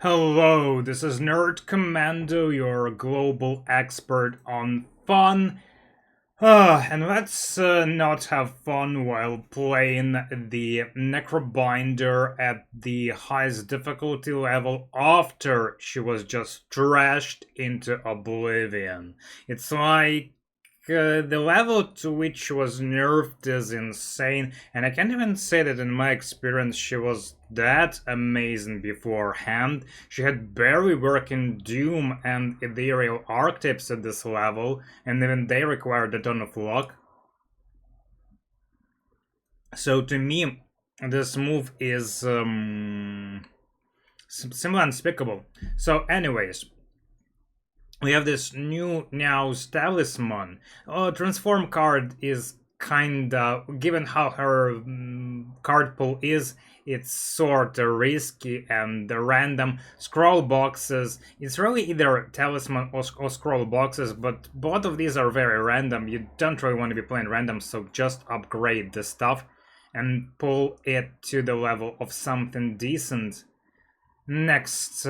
Hello, this is Nerd Commando, your global expert on fun. And let's not have fun while playing the Necrobinder at the highest difficulty level after she was just trashed into oblivion. It's like the level to which she was nerfed is insane, and I can't even say that in my experience she was that amazing beforehand. She had barely working Doom and Ethereal archetypes at this level, and even they required a ton of luck. So to me, this move is simply unspeakable. So anyways, we have this new Now's talisman. Transform card is kinda, given how her card pool is, it's sorta risky, and the random scroll boxes, it's really either talisman or scroll boxes, but both of these are very random. You don't really want to be playing random, so just upgrade the stuff and pull it to the level of something decent. Next,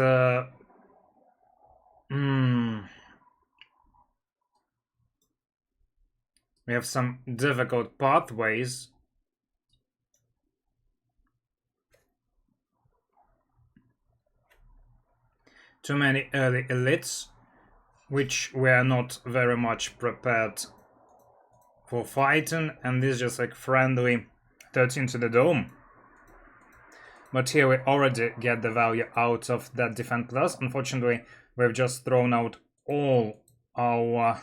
we have some difficult pathways. Too many early elites, which we are not very much prepared for fighting, and this is just like friendly 13 to the dome. But here we already get the value out of that defense plus. Unfortunately, we've just thrown out all our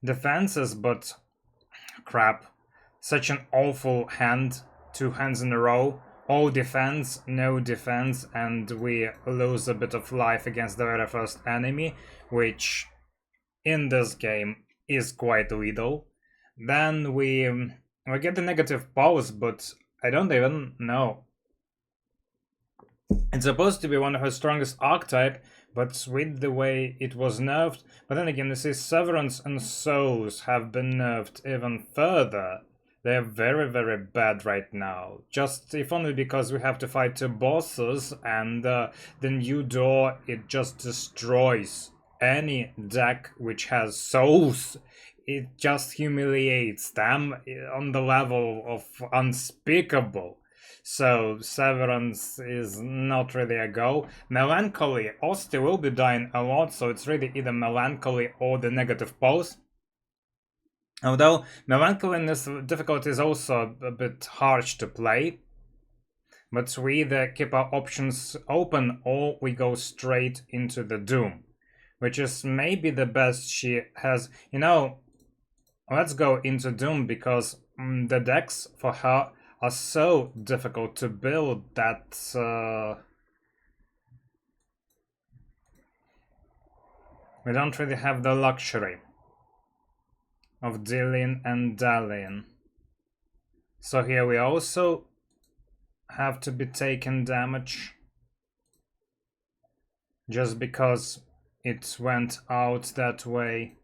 defenses, but crap. Such an awful hand. 2 hands in a row. All defense, no defense, and we lose a bit of life against the very first enemy, which in this game is quite lethal. Then we get the negative pulse, but I don't even know. It's supposed to be one of her strongest archetype, but with the way it was nerfed. But then again, you see Severance and Souls have been nerfed even further. They're very, very bad right now. Just if only because we have to fight 2 bosses, and the new door, it just destroys any deck which has souls. It just humiliates them on the level of unspeakable. So Severance is not really a go. Melancholy, Osty will be dying a lot, so it's really either Melancholy or the negative pulse. Although Melancholy in this difficulty is also a bit harsh to play. But we either keep our options open or we go straight into the Doom. Which is maybe the best she has. You know, let's go into Doom because the decks for her are so difficult to build that we don't really have the luxury of dillying and dallying. So here we also have to be taking damage just because it went out that way.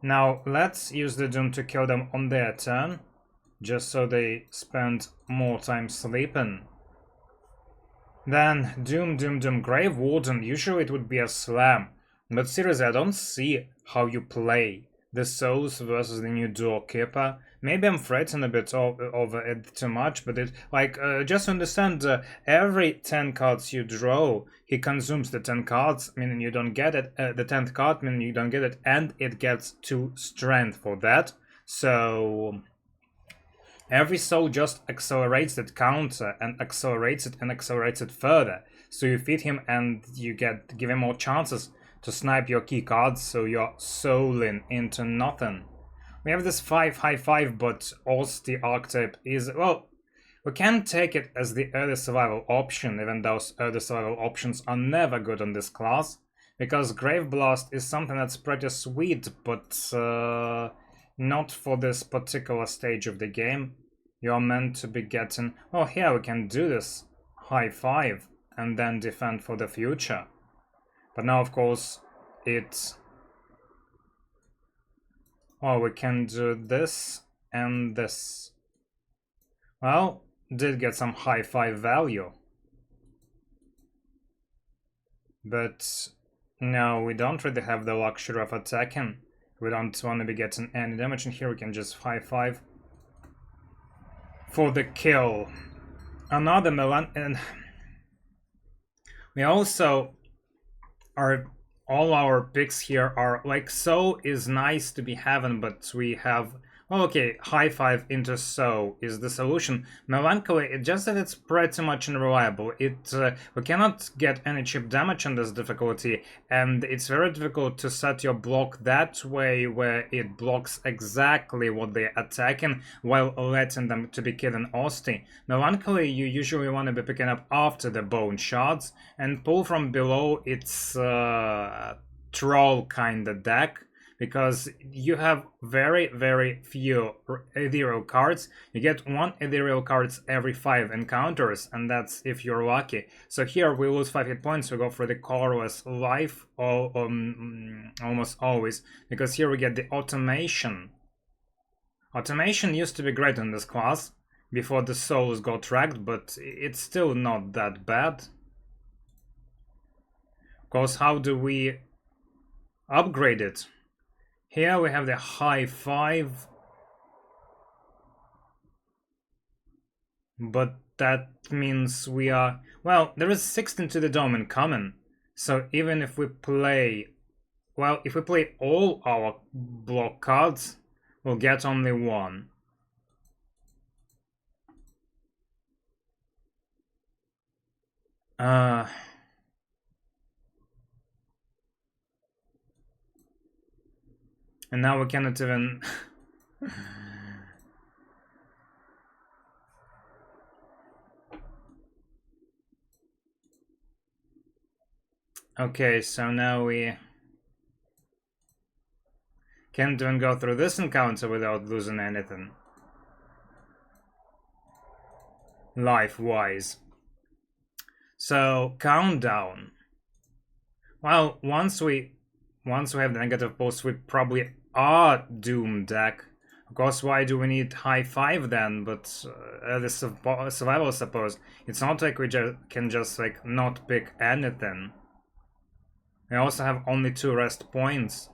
Now let's use the Doom to kill them on their turn, just so they spend more time sleeping. Then Doom, Grave Warden. Usually it would be a slam, but seriously, I don't see how you play the Souls versus the new Doorkeeper. Maybe I'm fretting a bit over it too much, but it just understand, every 10 cards you draw, he consumes the 10 cards, meaning you don't get it, the 10th card, meaning you don't get it, and it gets 2 strength for that. So every soul just accelerates that counter and accelerates it further. So you feed him and you give him more chances to snipe your key cards, so you're souling into nothing. We have this 5 high 5, but Osty archetype is, well, we can take it as the early survival option, even though early survival options are never good on this class, because Grave Blast is something that's pretty sweet, but not for this particular stage of the game. You're meant to be getting, oh, here we can do this high 5 and then defend for the future. But now, of course, it's, oh, we can do this and this. Well, did get some high 5 value. But no, we don't really have the luxury of attacking. We don't want to be getting any damage, and here we can just 5-5 for the kill. Another Milan, and we also are, all our picks here are like, so is nice to be having, but we have, well, okay, high 5 into so is the solution. Melancholy, it just that it's pretty much unreliable. We cannot get any cheap damage on this difficulty, and it's very difficult to set your block that way where it blocks exactly what they're attacking while letting them to be killing Osty. Melancholy, you usually want to be picking up after the bone shards, and pull from below, it's troll kind of deck, because you have very, very few ethereal cards. You get 1 ethereal cards every 5 encounters, and that's if you're lucky. So here we lose 5 hit points, we go for the colorless life almost always, because here we get the automation. Automation used to be great in this class before the souls got wrecked, but it's still not that bad. Of course, how do we upgrade it? Here we have the high 5, but that means we are, well, there is 16 to the dome in common, so even if we play, well, if we play all our block cards, we'll get only 1. And now we cannot even okay, so now we can't even go through this encounter without losing anything life-wise. So countdown. Well, once we have the negative pulse, we probably are doomed deck. Of course, why do we need high 5 then? But the survival, suppose. It's not like we can just like not pick anything. We also have only 2 rest points.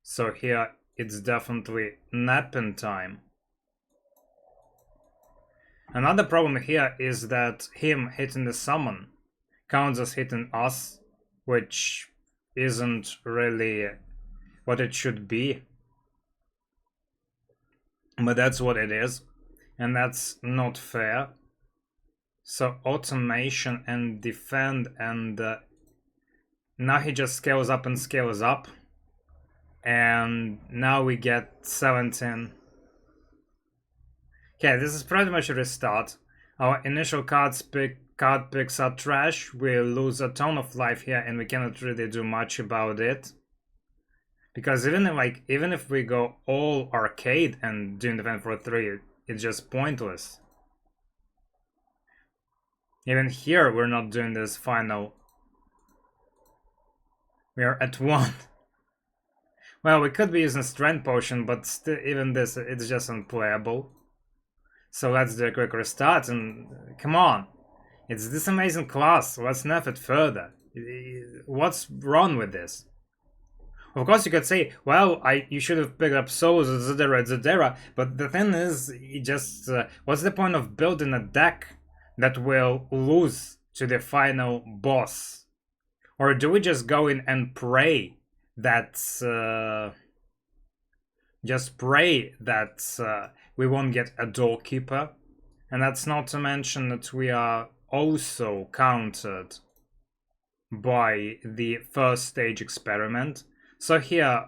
So here it's definitely napping time. Another problem here is that him hitting the summon counts as hitting us, which isn't really what it should be. But that's what it is, and that's not fair. So automation and defend, and now he just scales up and scales up, and now we get 17. Okay, this is pretty much a restart. Our initial card picks are trash. We lose a ton of life here, and we cannot really do much about it. Because even if we go all arcade and doing defend for 3, it's just pointless. Even here, we're not doing this final. We are at 1. Well, we could be using Strength Potion, but still, even this, it's just unplayable. So let's do a quick restart, and come on. It's this amazing class, let's nerf it further. What's wrong with this? Of course you could say, well, you should have picked up souls, etc, etc, but the thing is, you just, what's the point of building a deck that will lose to the final boss? Or do we just go in and pray that, we won't get a doorkeeper? And that's not to mention that we are also countered by the first stage experiment. So here,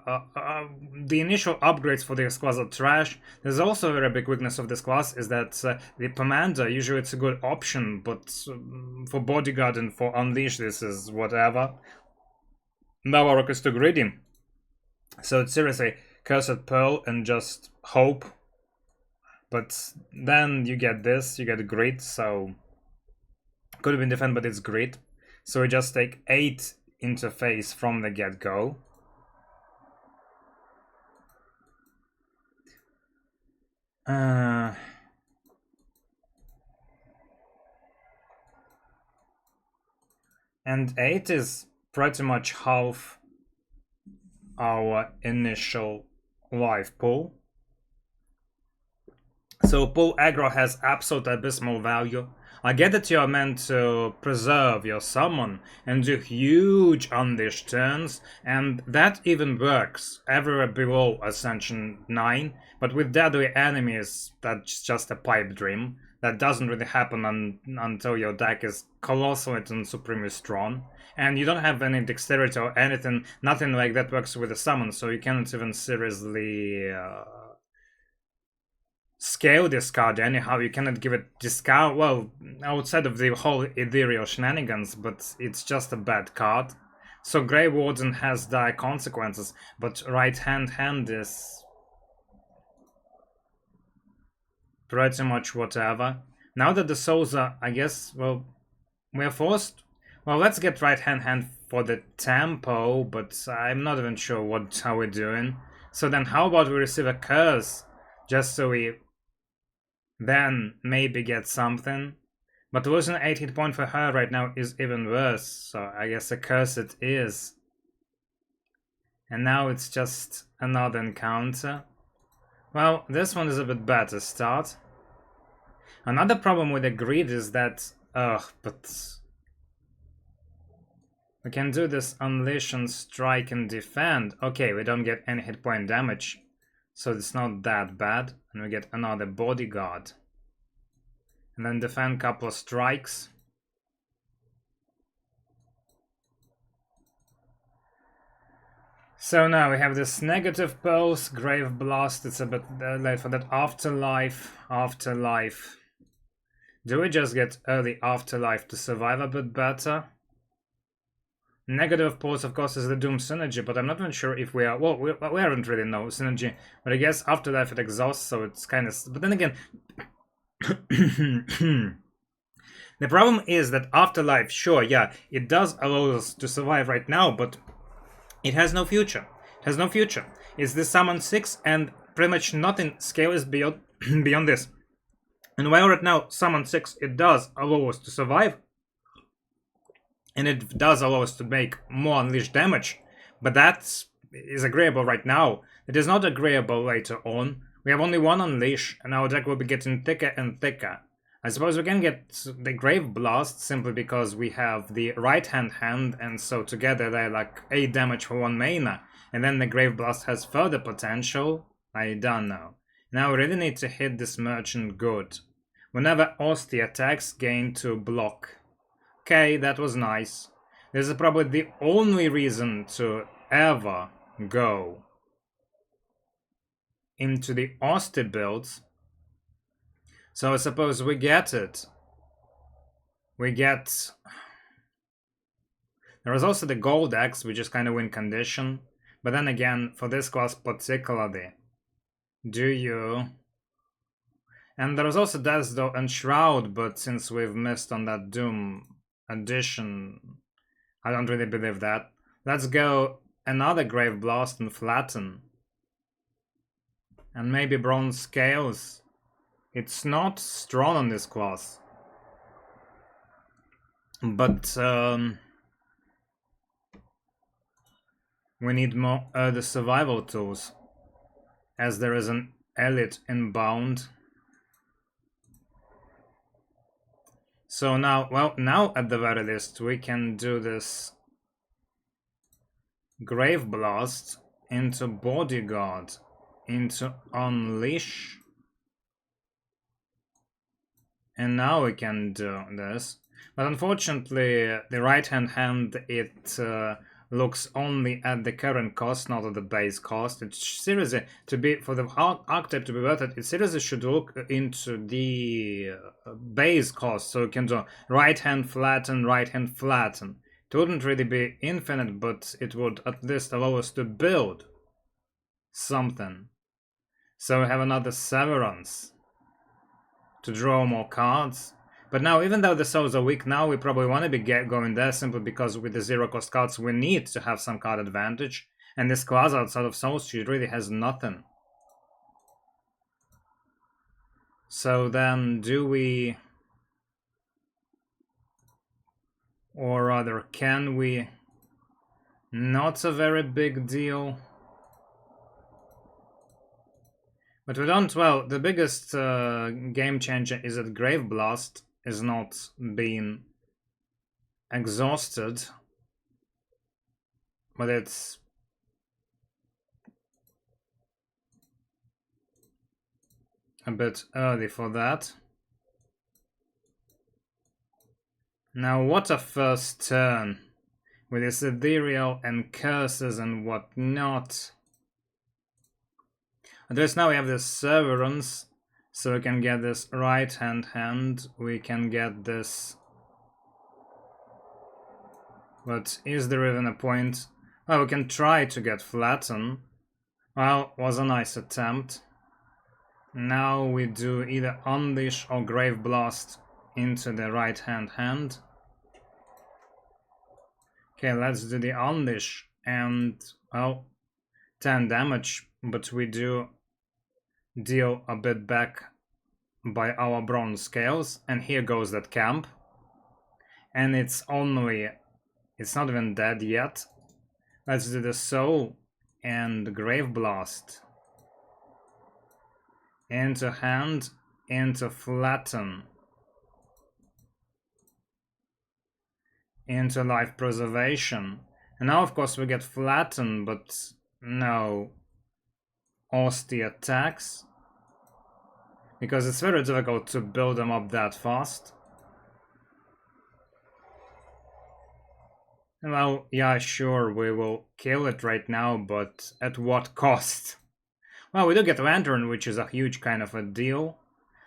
the initial upgrades for this class are trash. There's also a very big weakness of this class is that the Commander, usually it's a good option, but for Bodyguard and for Unleash this is whatever. Now our rock is too greedy. So it's seriously Cursed Pearl and just hope. But then you get this, you get Grit, so could have been defend, but it's Grit. So we just take 8 interface from the get-go. And 8 is pretty much half our initial life pool. So pool aggro has absolute abysmal value. I get that you're meant to preserve your summon and do huge unleash turns, and that even works everywhere below Ascension 9, but with deadly enemies, that's just a pipe dream. That doesn't really happen until your deck is colossally and supremely strong. And you don't have any dexterity or anything, nothing like that works with the summon, so you cannot even seriously scale this card anyhow. You cannot give it discount, well, outside of the whole ethereal shenanigans, but it's just a bad card. So Grey Warden has dire consequences, but right hand is pretty much whatever. Now that the souls are, I guess, well, we're forced. Well, let's get right hand for the tempo, but I'm not even sure how we're doing. So then how about we receive a curse, just so we then maybe get something. But losing 8 hit point for her right now is even worse, so I guess a curse it is. And now it's just another encounter. Well, this one is a bit better start. Another problem with the greed is that, but we can do this unleash and strike and defend. Okay, we don't get any hit point damage, so it's not that bad. And we get another bodyguard. And then defend a couple of strikes. So now we have this negative pulse, grave blast. It's a bit late for that. Afterlife. Do we just get early afterlife to survive a bit better? Negative pulse, of course, is the Doom synergy, but I'm not even sure if we are. Well, we haven't really no synergy, but I guess afterlife it exhausts, so it's kind of. But then again, the problem is that afterlife, sure, yeah, it does allow us to survive right now, but it has no future. It has no future. It's the summon 6, and pretty much nothing scales beyond beyond this. And while right now summon 6, it does allow us to survive, and it does allow us to make more unleashed damage, but that is agreeable right now. It is not agreeable later on. We have only one unleash, and our deck will be getting thicker and thicker. I suppose we can get the Grave Blast simply because we have the right hand, and so together they're like 8 damage for 1 mana. And then the Grave Blast has further potential. I don't know. Now we really need to hit this merchant good. Whenever Osty attacks, gain 2 block. Okay, that was nice. This is probably the only reason to ever go into the Osty builds. So I suppose we get it. We get... There is also the Gold Axe, which is kind of win condition. But then again, for this class particularly, do you... And there is also Death's Door and Shroud, but since we've missed on that Doom addition, I don't really believe that. Let's go another Grave Blast and Flatten. And maybe Bronze Scales. It's not strong on this class. But we need more the survival tools, as there is an Elite inbound. So now, well, now at the very least, we can do this Grave Blast into Bodyguard, into Unleash. And now we can do this. But unfortunately, the right-hand it looks only at the current cost, not at the base cost. It's seriously, to be, for the archetype to be worth it, it seriously should look into the base cost. So you can do right-hand flatten, right-hand flatten. It wouldn't really be infinite, but it would at least allow us to build something. So we have another Severance to draw more cards. But now, even though the souls are weak now, we probably want to be going there simply because with the zero cost cards we need to have some card advantage. And this class outside of Soul Street really has nothing. So then, do we... Or rather, can we? Not a very big deal. But we don't, well, the biggest game changer is that Grave Blast is not being exhausted. But it's a bit early for that. Now what a first turn. With his ethereal and curses and whatnot. At least now we have this Severance, so we can get this right hand. We can get this. But is there even a point? Well, we can try to get Flatten. Well, was a nice attempt. Now we do either Unleash or Grave Blast into the right hand. Okay, let's do the Unleash and, well, 10 damage, but we do deal a bit back by our bronze scales, and here goes that camp. And it's not even dead yet. Let's do the Soul and Grave Blast. Into hand, into Flatten. Into Life Preservation. And now of course we get Flatten, but no Osty attacks. Because it's very difficult to build them up that fast. Well, yeah, sure, we will kill it right now, but at what cost? Well, we do get Lantern, which is a huge kind of a deal.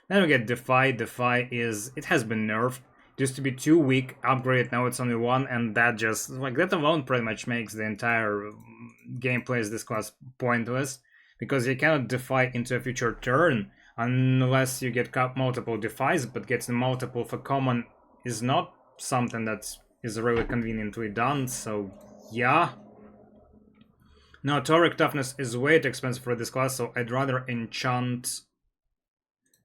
Then we get Defy. Defy is... it has been nerfed. It used to be 2 weak, upgrade, now it's only 1, and that just... like, that alone pretty much makes the entire gameplay of this class pointless. Because you cannot Defy into a future turn unless you get multiple Defies, but getting multiple for common is not something that is really conveniently done, so yeah. Now, Toric Toughness is way too expensive for this class, so I'd rather enchant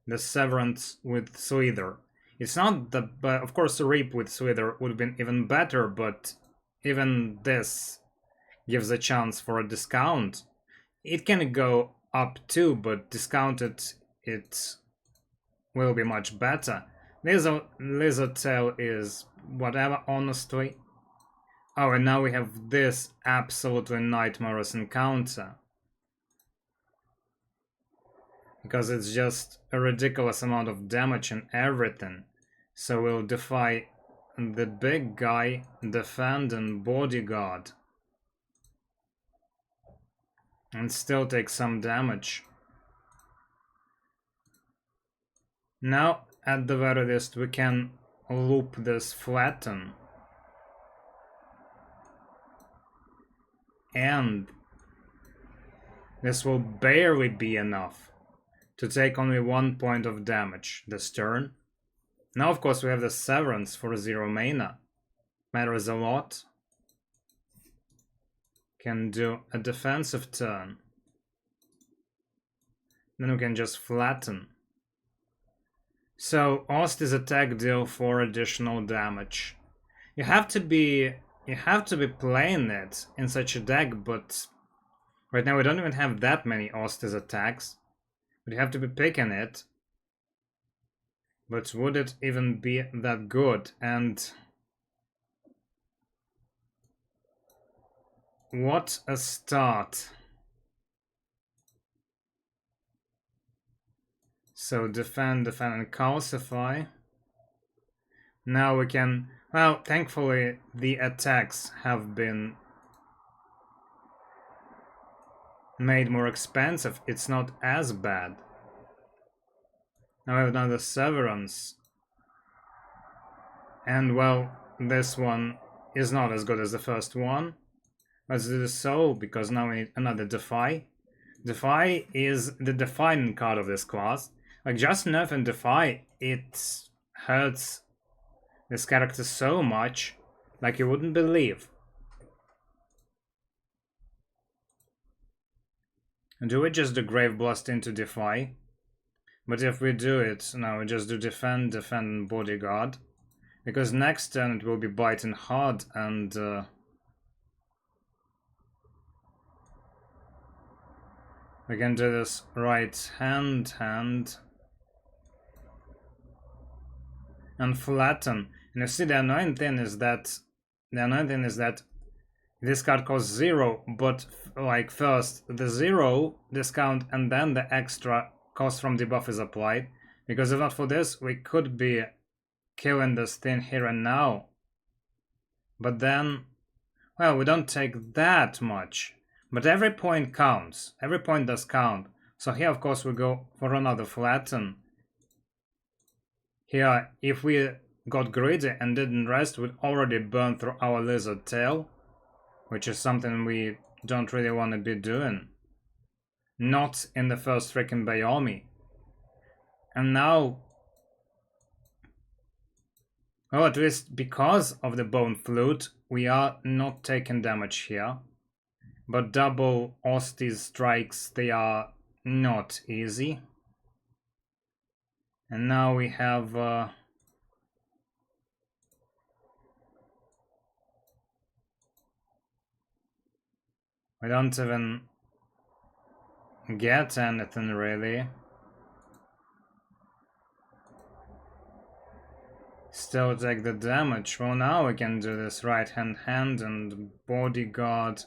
the Severance with Slither. It's not the... but of course, Reap with Slither would have been even better, but even this gives a chance for a discount. It can go up too, but discounted it will be much better. Lizard Tail is whatever, honestly. Oh, and now we have this absolutely nightmareous encounter. Because it's just a ridiculous amount of damage and everything. So we'll defy the big guy, defend and bodyguard. And still take some damage. Now, at the very least, we can loop this Flatten. And this will barely be enough to take only 1 point of damage this turn. Now, of course, we have the Severance for 0 mana. Matters a lot. Can do a defensive turn. Then we can just Flatten. So, Osty's attack deal 4 additional damage. You have to be playing it in such a deck, but right now we don't even have that many Osty's attacks. But you have to be picking it. But would it even be that good? And what a start. So defend, and calcify. Now we can... well, thankfully the attacks have been made more expensive. It's not as bad. Now we have another Severance. And well, this one is not as good as the first one. Let's do the Soul, because now we need another Defy. Defy is the defining card of this class. Like, just Nerf and Defy, it hurts this character so much, like you wouldn't believe. Do we just do Grave Blast into Defy? But if we do it, now we just do defend, and bodyguard. Because next turn it will be biting hard and we can do this right hand and flatten. And you see the annoying thing is that this card costs 0, but like first the 0 discount and then the extra cost from debuff is applied. Because if not for this, we could be killing this thing here and now. But then, well, we don't take that much. But every point counts. Every point does count. So here, of course, we go for another flatten. Here, if we got greedy and didn't rest, we'd already burn through our lizard tail. Which is something we don't really want to be doing. Not in the first freaking Bayomi. And now, well, at least because of the Bone Flute, we are not taking damage here. But double Osty strikes, they are not easy. And now we have... we don't even get anything really. Still take the damage. Well, now we can do this right hand and bodyguard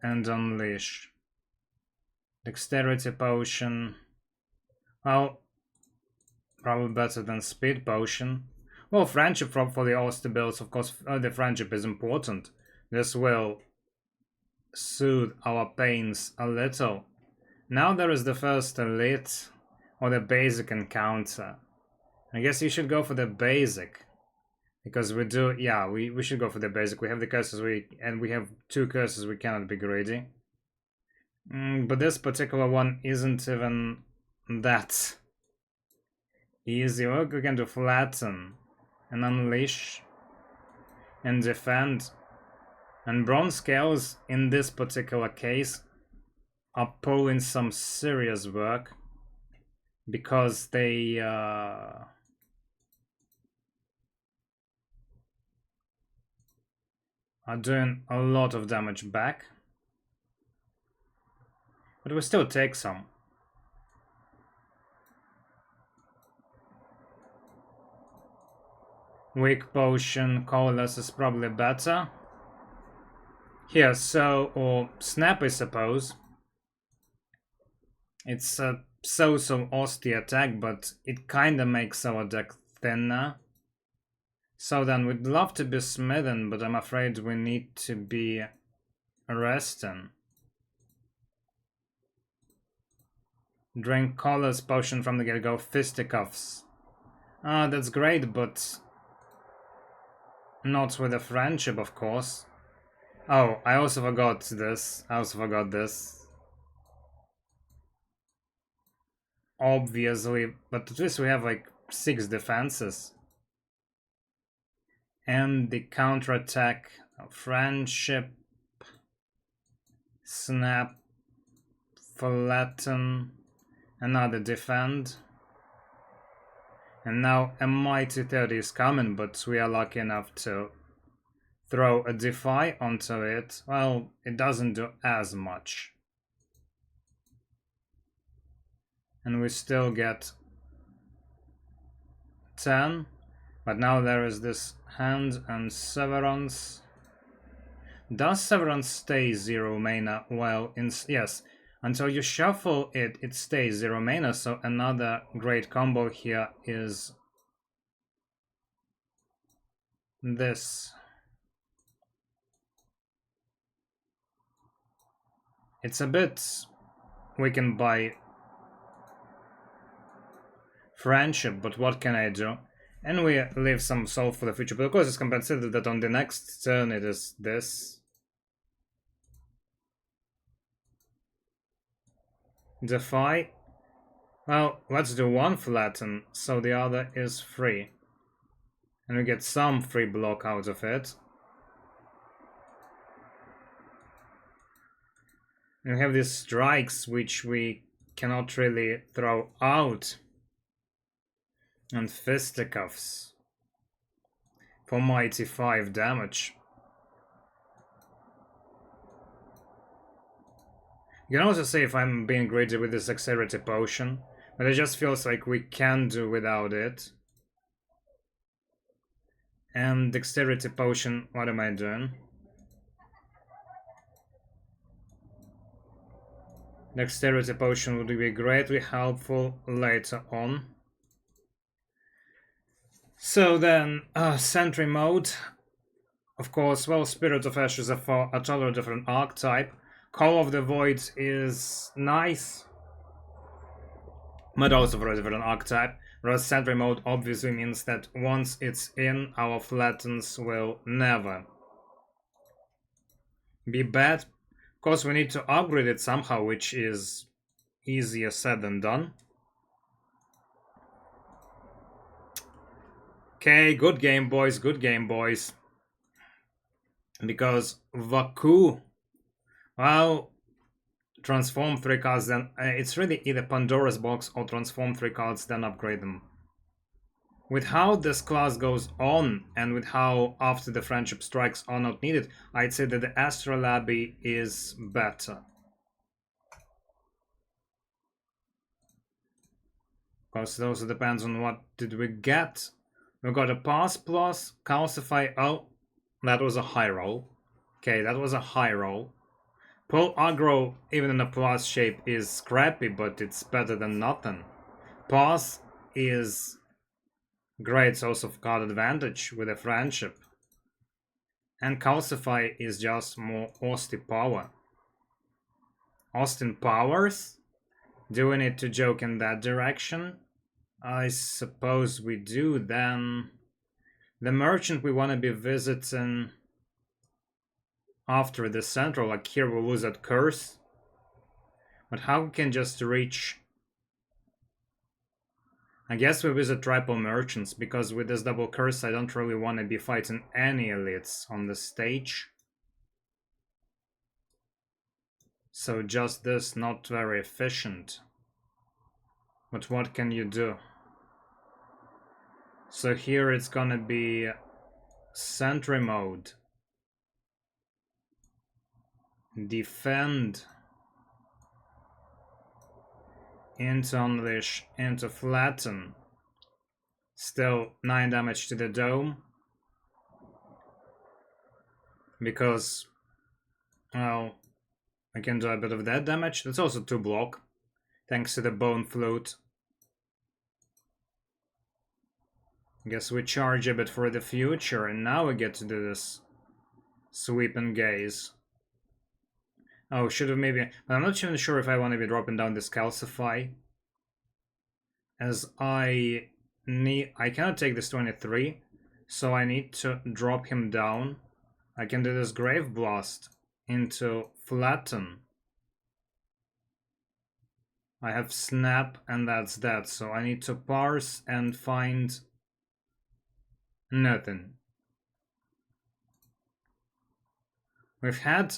and unleash. Dexterity potion. Well, probably better than speed potion. Well, friendship for the Osty builds, of course, the friendship is important. This will soothe our pains a little. Now there is the first elite or the basic encounter. I guess you should go for the basic. Because we do, yeah, we should go for the basic. We have the curses, and we have 2 curses, we cannot be greedy. But this particular one isn't even that easy. Well, we can do flatten and unleash and defend. And bronze scales in this particular case are pulling some serious work because they are doing a lot of damage back. But we still take some. Weak potion, colorless is probably better. Here, so, or snap, I suppose. It's a so-so Osty attack, but it kinda makes our deck thinner. So then, we'd love to be smitten, but I'm afraid we need to be resting. Drink colorless potion from the get-go, fisticuffs. Ah, that's great, but not with a friendship, of course. Oh, I also forgot this. Obviously, but at least we have like 6 defenses. And the counterattack, friendship, snap, flatten, another defend. And now a mighty 30 is coming, but we are lucky enough to throw a defy onto it. Well, it doesn't do as much. And we still get 10. But now there is this hand and Severance. Does Severance stay 0 mana? Well, yes. Until you shuffle it, it stays 0 mana. So another great combo here is this. It's a bit weakened by friendship, but what can I do? And we leave some soul for the future, but of course it's compensated that on the next turn it is this. Defy. Well, let's do 1 flatten, so the other is free. And we get some free block out of it. And we have these strikes which we cannot really throw out. And fisticuffs. for mighty 5 damage. You can also say if I'm being greedy with this Dexterity Potion, but it just feels like we can do without it. And Dexterity Potion, what am I doing? Dexterity Potion would be greatly helpful later on. So then, Sentry Mode. Of course, well, Spirit of Ash is a totally different archetype. Call of the Void is nice, but also for a different archetype. Whereas Sentry Mode obviously means that once it's in, our flattens will never be bad. Of course, we need to upgrade it somehow, which is easier said than done. Okay, good game, boys, good game, boys. Because Vaku, well, transform 3 cards, then it's really either Pandora's Box or transform 3 cards, then upgrade them. With how this class goes on, and with how after the Friendship Strikes are not needed, I'd say that the Astrolabe is better. Of course, it also depends on what did we get. We got a Pass Plus, Calcify, oh, that was a high roll. Okay, that was a high roll. Pull Aggro, even in a plus shape, is scrappy, but it's better than nothing. Pass is great source of card advantage with a Friendship. And Calcify is just more Osty power. Austin Powers? Do we need to joke in that direction? I suppose we do. Then the merchant we want to be visiting after the central, like here we'll lose that curse. But how we can just reach... I guess we visit triple merchants, because with this double curse I don't really want to be fighting any elites on the stage. So just this, not very efficient. But what can you do? So here it's gonna be Sentry Mode. Defend. Into Unleash, into Flatten. Still 9 damage to the dome. Because, well, I can do a bit of that damage. That's also 2 block, thanks to the Bone Flute. Guess we charge a bit for the future, and now we get to do this Sweep and Gaze. Oh, should have maybe... But I'm not even sure if I want to be dropping down this Calcify. As I cannot take this 23, so I need to drop him down. I can do this Grave Blast into Flatten. I have Snap, and that's that, so I need to parse and find nothing. We've had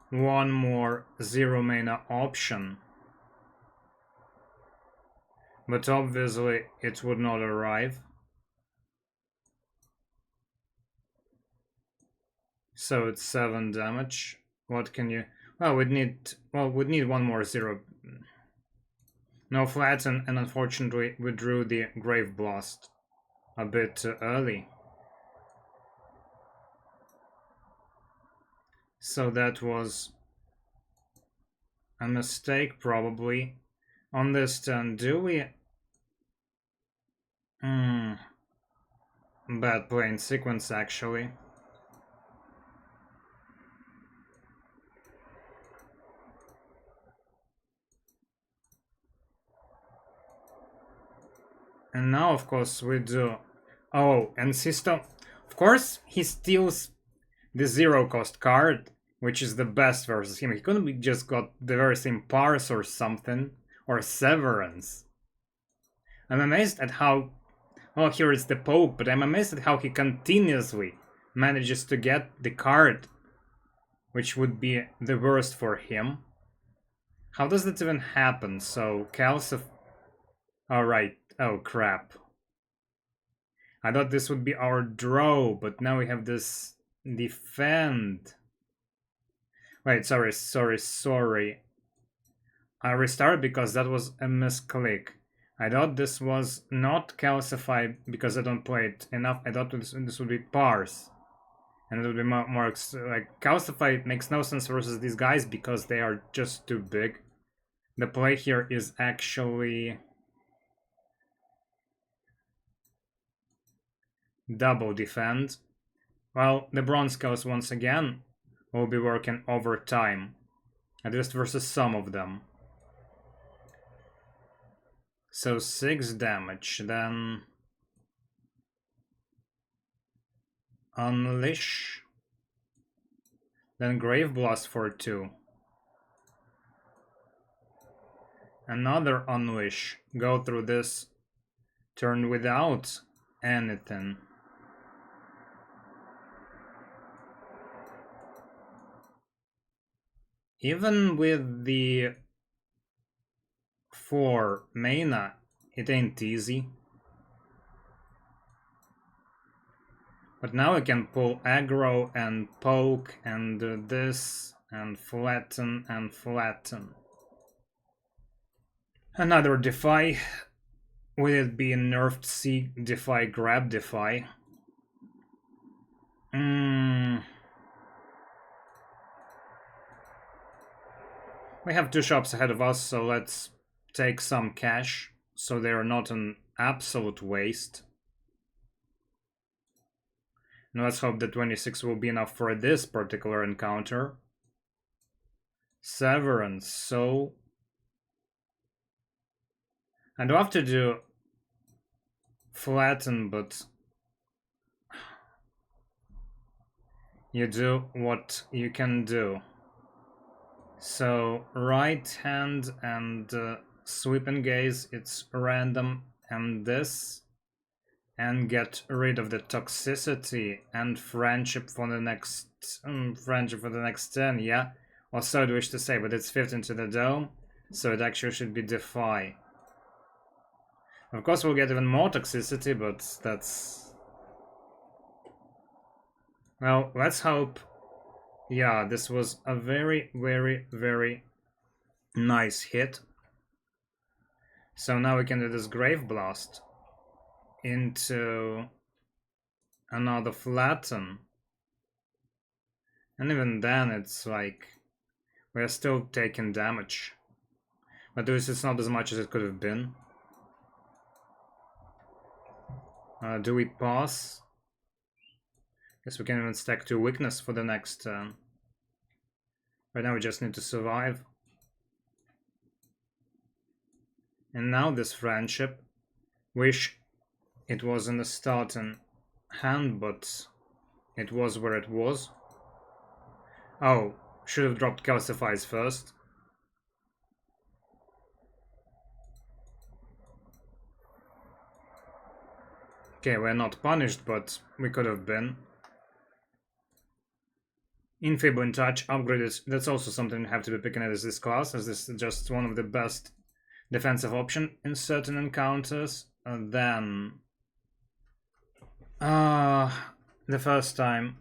one more 0 mana option, but obviously it would not arrive. So it's 7 damage. What can you... Well, we'd need one more 0. No Flatten, and unfortunately we drew the Grave Blast a bit too early. So that was a mistake, probably. On this turn, do we... Bad play in sequence, actually. And now, of course, we do... Oh, and system... Of course, he steals the 0 cost card, which is the best versus him. He couldn't be just got the very same Parse or something, or Severance. I'm amazed at how... Well, here it's the Pope, but I'm amazed at how he continuously manages to get the card, which would be the worst for him. How does that even happen? So, Calcif... Alright, oh crap. I thought this would be our draw, but now we have this defend. Wait, sorry. I restarted because that was a misclick. I thought this was not calcify because I don't play it enough. I thought this would be parse. And it would be more like calcify makes no sense versus these guys because they are just too big. The play here is actually double defend. Well, the bronze scales once again will be working overtime, at least versus some of them. So 6 damage, then Unleash, then Grave Blast for 2. Another Unleash, go through this turn without anything. Even with the 4 mana, it ain't easy. But now I can pull aggro and poke and do this and flatten and flatten. Another Defy. Will it be Nerfed C Defy, Grab Defy? We have 2 shops ahead of us, so let's take some cash so they are not an absolute waste. And let's hope that 26 will be enough for this particular encounter. Severance, so I'd love to do flatten, but you do what you can do. So right hand and sweep and gaze, it's random, and this, and get rid of the toxicity and friendship for the next 10, yeah. Or so I'd wish to say, but it's 15 to the dome, so it actually should be Defy. Of course we'll get even more toxicity, but that's... Well, let's hope. Yeah, this was a very, very, very nice hit. So now we can do this Grave Blast into another flatten. And even then it's like we're still taking damage. But this is not as much as it could have been. Do we pass? Guess we can even stack 2 weakness for the next turn. Right now we just need to survive. And now this friendship. Wish it was in the starting hand, but it was where it was. Oh, should have dropped calcifies first. Okay, we're not punished, but we could have been. Infable in touch, upgraded. That's also something you have to be picking at this class, as this is just one of the best defensive option in certain encounters. Then the first time.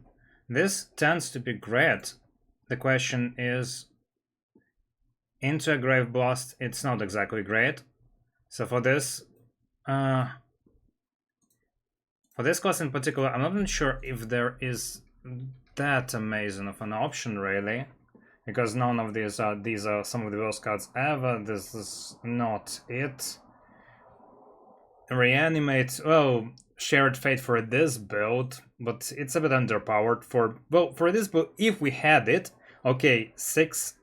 This tends to be great. The question is, into a Grave Blast, it's not exactly great. So for this class in particular, I'm not even sure if there is that amazing of an option really, because none of these are some of the worst cards ever. This is not it. Reanimate, well, Shared Fate for this build, but it's a bit underpowered for this build. If we had it, okay, 6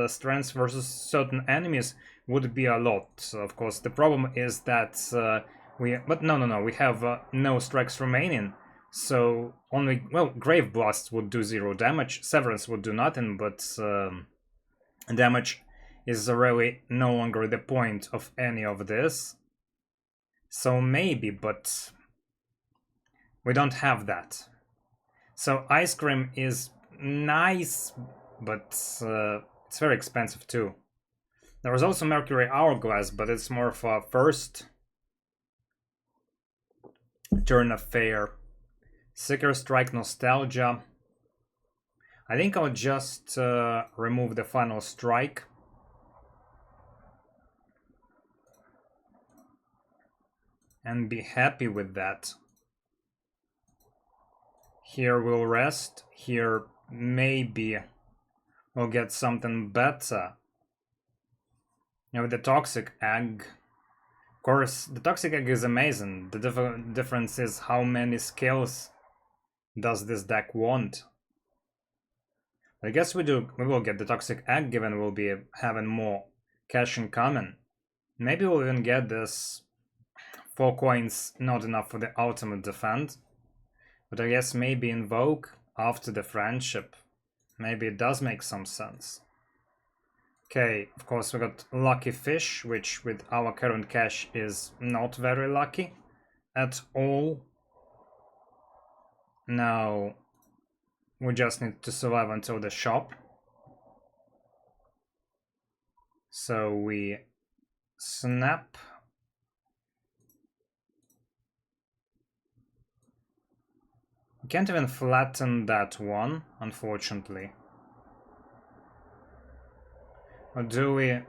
strengths versus certain enemies would be a lot. Of course, the problem is that we have no strikes remaining. So only, well, Grave Blast would do 0 damage, Severance would do nothing, but damage is really no longer the point of any of this. So maybe, but we don't have that. So Ice Cream is nice, but it's very expensive too. There was also Mercury Hourglass, but it's more of a first Turn of Fair. Seeker Strike Nostalgia. I think I'll just remove the final strike. And be happy with that. Here we'll rest. Here maybe we'll get something better. You know, the Toxic Egg. Of course, the Toxic Egg is amazing. The difference is how many skills does this deck want. I guess we will get the Toxic Egg, given we'll be having more cash incoming. Maybe we'll even get this 4 coins, not enough for the ultimate defend. But I guess maybe Invoke after the Friendship. Maybe it does make some sense. Okay, of course we got Lucky Fish, which with our current cash is not very lucky at all. Now we just need to survive until the shop. So we snap. We can't even flatten that one, unfortunately. Or do we?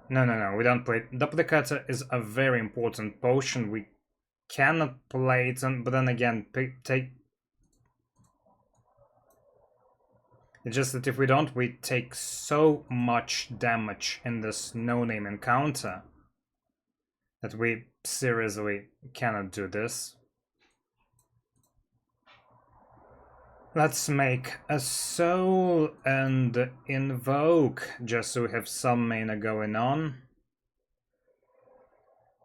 No, we don't play it. Duplicator is a very important potion. We cannot play it, but then again, take... It's just that if we don't, we take so much damage in this no-name encounter that we seriously cannot do this. Let's make a Soul and Invoke, just so we have some mana going on.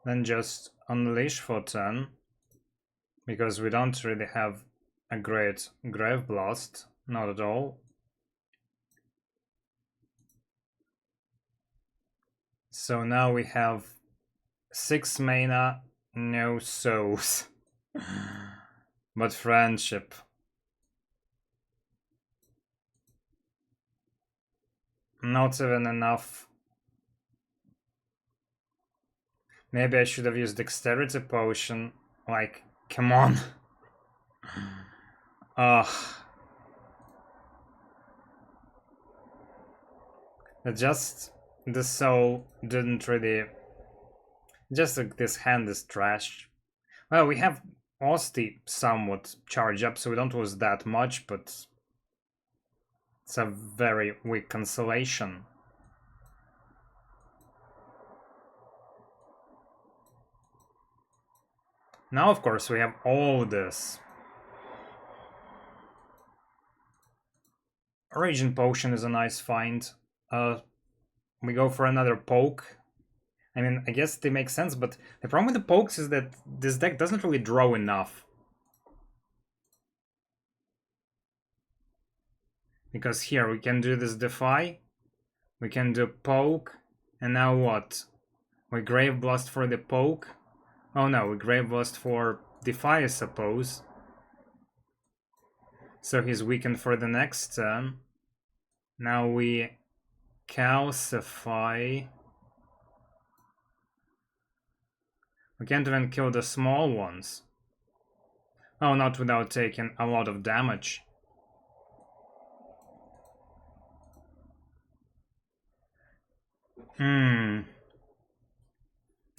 Then just Unleash for turn, because we don't really have a great Grave Blast, not at all. So now we have 6 mana, no souls, but Friendship. Not even enough. Maybe I should have used Dexterity Potion. Like, come on. Ugh. Just the soul didn't really. Just like this hand is trash. Well, we have Osty somewhat charged up, so we don't lose that much, but it's a very weak consolation. Now, of course, we have all this. Raging Potion is a nice find. We go for another poke. I mean, I guess they make sense, but the problem with the pokes is that this deck doesn't really draw enough. Because here we can do this Defy, we can do Poke, and now what? We Grave Blast for the Poke? Oh no, we Grave Blast for Defy, I suppose. So he's weakened for the next turn. Now we Calcify. We can't even kill the small ones. Oh, not without taking a lot of damage.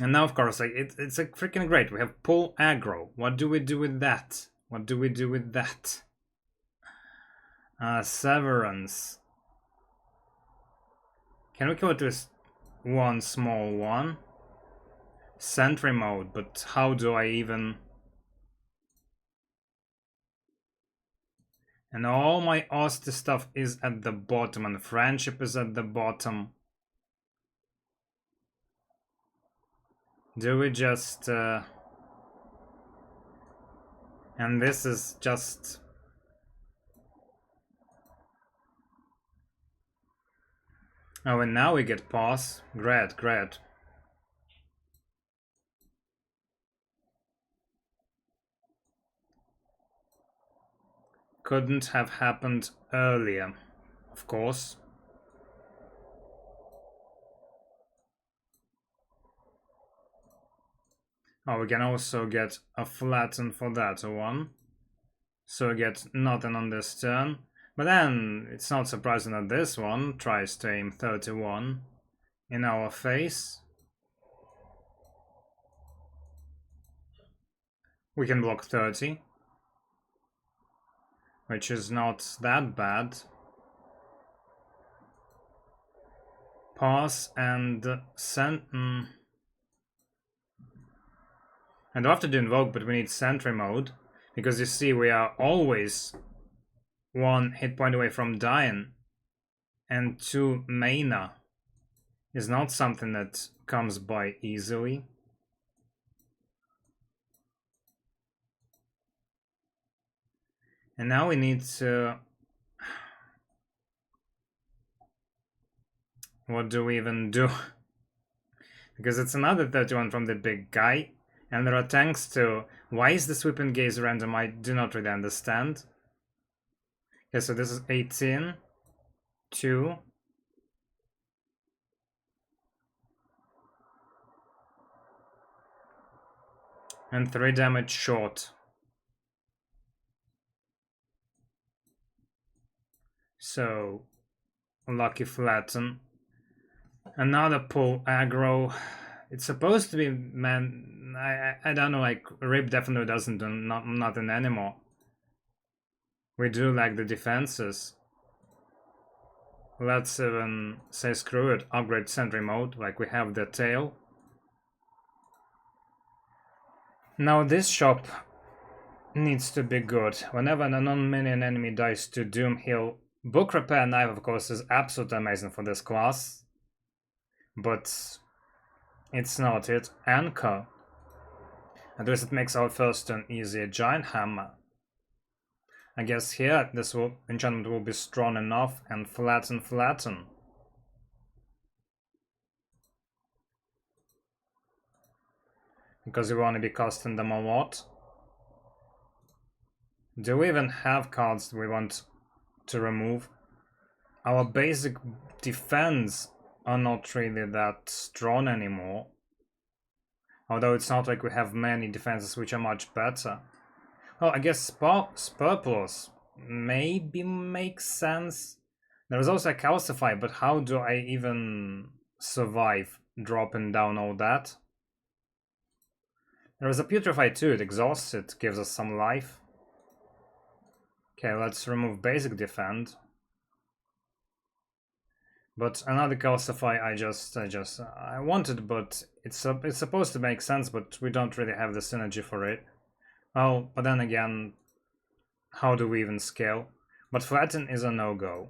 And now, of course, like it's like freaking great. We have pull aggro. What do we do with that? What do we do with that? Severance. Can we kill it with one small one? Sentry mode, but how do I even... And all my Osty stuff is at the bottom, and Friendship is at the bottom. Do we just... And this is just... Oh, and now we get pause. Great, great. Couldn't have happened earlier, of course. Oh, we can also get a flatten for that one. So we get nothing on this turn. But then it's not surprising that this one tries to aim 31 in our face. We can block 30, which is not that bad. Pass and send. I do have to do invoke, but we need sentry mode. Because you see, we are always 1 hit point away from dying. And 2 mana is not something that comes by easily. And now we need to... What do we even do? Because it's another 31 from the big guy. And there are tanks too. Why is the sweeping gaze random? I do not really understand. Okay, so this is 18. 2. And 3 damage short. So, lucky flatten. Another pull aggro. It's supposed to be, man, I don't know, like, Rip definitely doesn't do nothing anymore. We do like the defenses. Let's even say screw it, upgrade sentry mode, like we have the tail. Now this shop needs to be good. Whenever a non-minion enemy dies to Doom Heal, Book Repair Knife of course is absolutely amazing for this class. But it's not it. Anchor. At least it makes our first turn easier. Giant Hammer. I guess here this enchantment will be strong enough, and flatten. Because we want to be costing them a lot. Do we even have cards we want to remove? Our basic defense are not really that strong anymore. Although it's not like we have many defenses which are much better. Well, I guess Spurplus maybe makes sense. There is also a Calcify, but how do I even survive dropping down all that? There is a Putrefy too, it exhausts it, gives us some life. Okay, let's remove basic defend. But another Calcify I wanted, but it's supposed to make sense, but we don't really have the synergy for it. Well, but then again, how do we even scale? But Flatten is a no-go.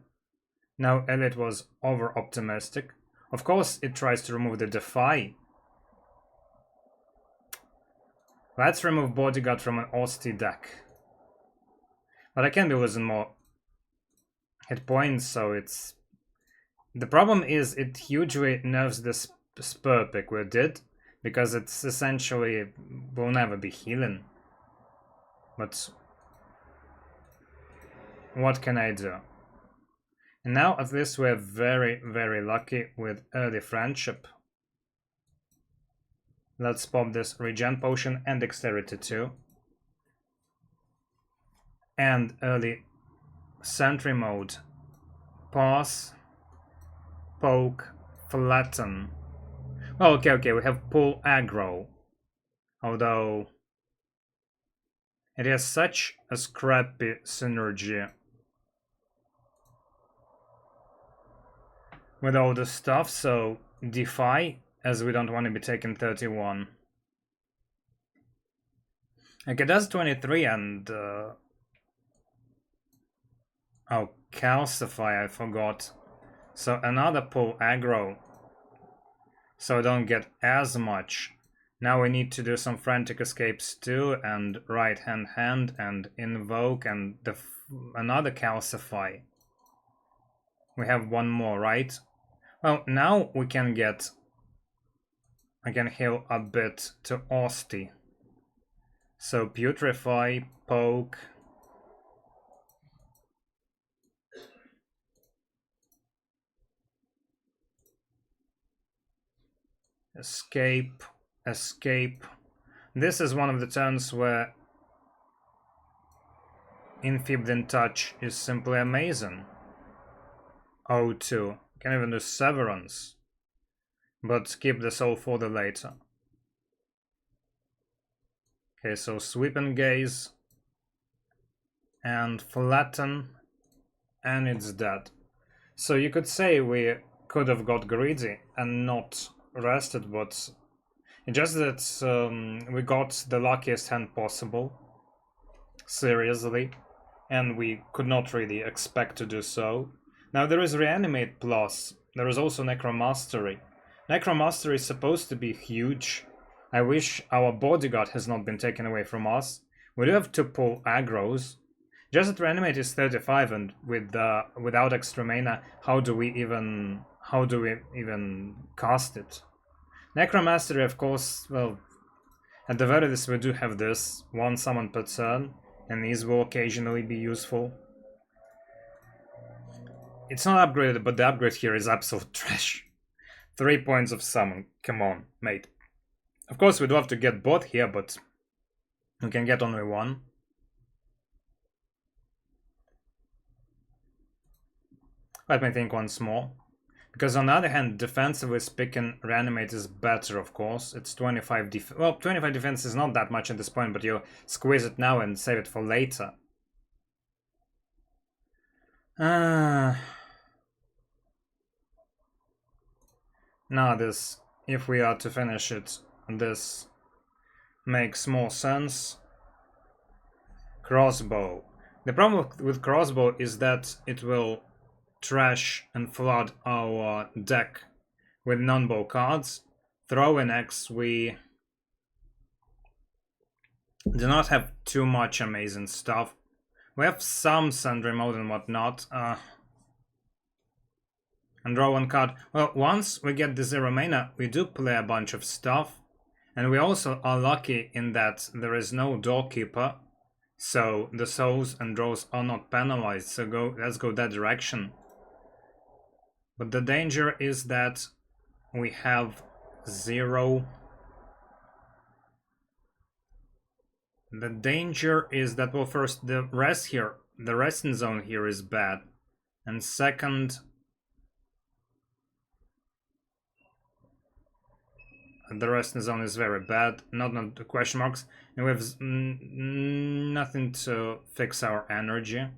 Now Elliot was over-optimistic. Of course, it tries to remove the Defy. Let's remove Bodyguard from an Osty deck. But I can be losing more hit points, so it's... The problem is it hugely nerfs the Spur pick we did, because it's essentially will never be healing. But what can I do? And now at least we're very, very lucky with early friendship. Let's pop this regen potion and dexterity too. And early sentry mode. Pass, poke, flatten. Well, okay, we have pull aggro. Although it has such a scrappy synergy with all the stuff, so defy, as we don't want to be taking 31. Like it does 23 and oh, Calcify, I forgot. So another pull aggro. So I don't get as much. Now we need to do some frantic escapes too, and right hand and invoke and another Calcify. We have one more, right? Well, now we can get... I can heal a bit to Osty. So Putrefy, poke... Escape. This is one of the turns where Enfeebled in Touch is simply amazing. O2. Can even do Severance. But keep the soul for the later. Okay, so Sweep and Gaze. And Flatten. And it's dead. So you could say we could have got greedy and not rested, but it's just that we got the luckiest hand possible. Seriously. And we could not really expect to do so. Now there is Reanimate Plus. There is also Necromastery. Necromastery is supposed to be huge. I wish our bodyguard has not been taken away from us. We do have to pull aggros. Just that Reanimate is 35, and without extra mana, how do we even cast it? Necromastery, of course, well, at the very least we do have this, one summon per turn, and these will occasionally be useful. It's not upgraded, but the upgrade here is absolute trash. 3 points of summon, come on, mate. Of course we do have to get both here, but we can get only one. Let me think once more. Because on the other hand, defensively speaking, Reanimate is better, of course. It's 25 defense. Well, 25 defense is not that much at this point, but you squeeze it now and save it for later. Now this, if we are to finish it, this makes more sense. Crossbow. The problem with crossbow is that it will trash and flood our deck with non-bow cards. Throw-in X, we do not have too much amazing stuff. We have some Sundry Mode and whatnot. And draw one card. Well, once we get the 0 mana, we do play a bunch of stuff. And we also are lucky in that there is no Doorkeeper. So the souls and draws are not penalized. So let's go that direction. But the danger is that we have 0. The danger is that, well, first, the resting zone here is bad. And second, the resting zone is very bad. Not the question marks. And we have nothing to fix our energy.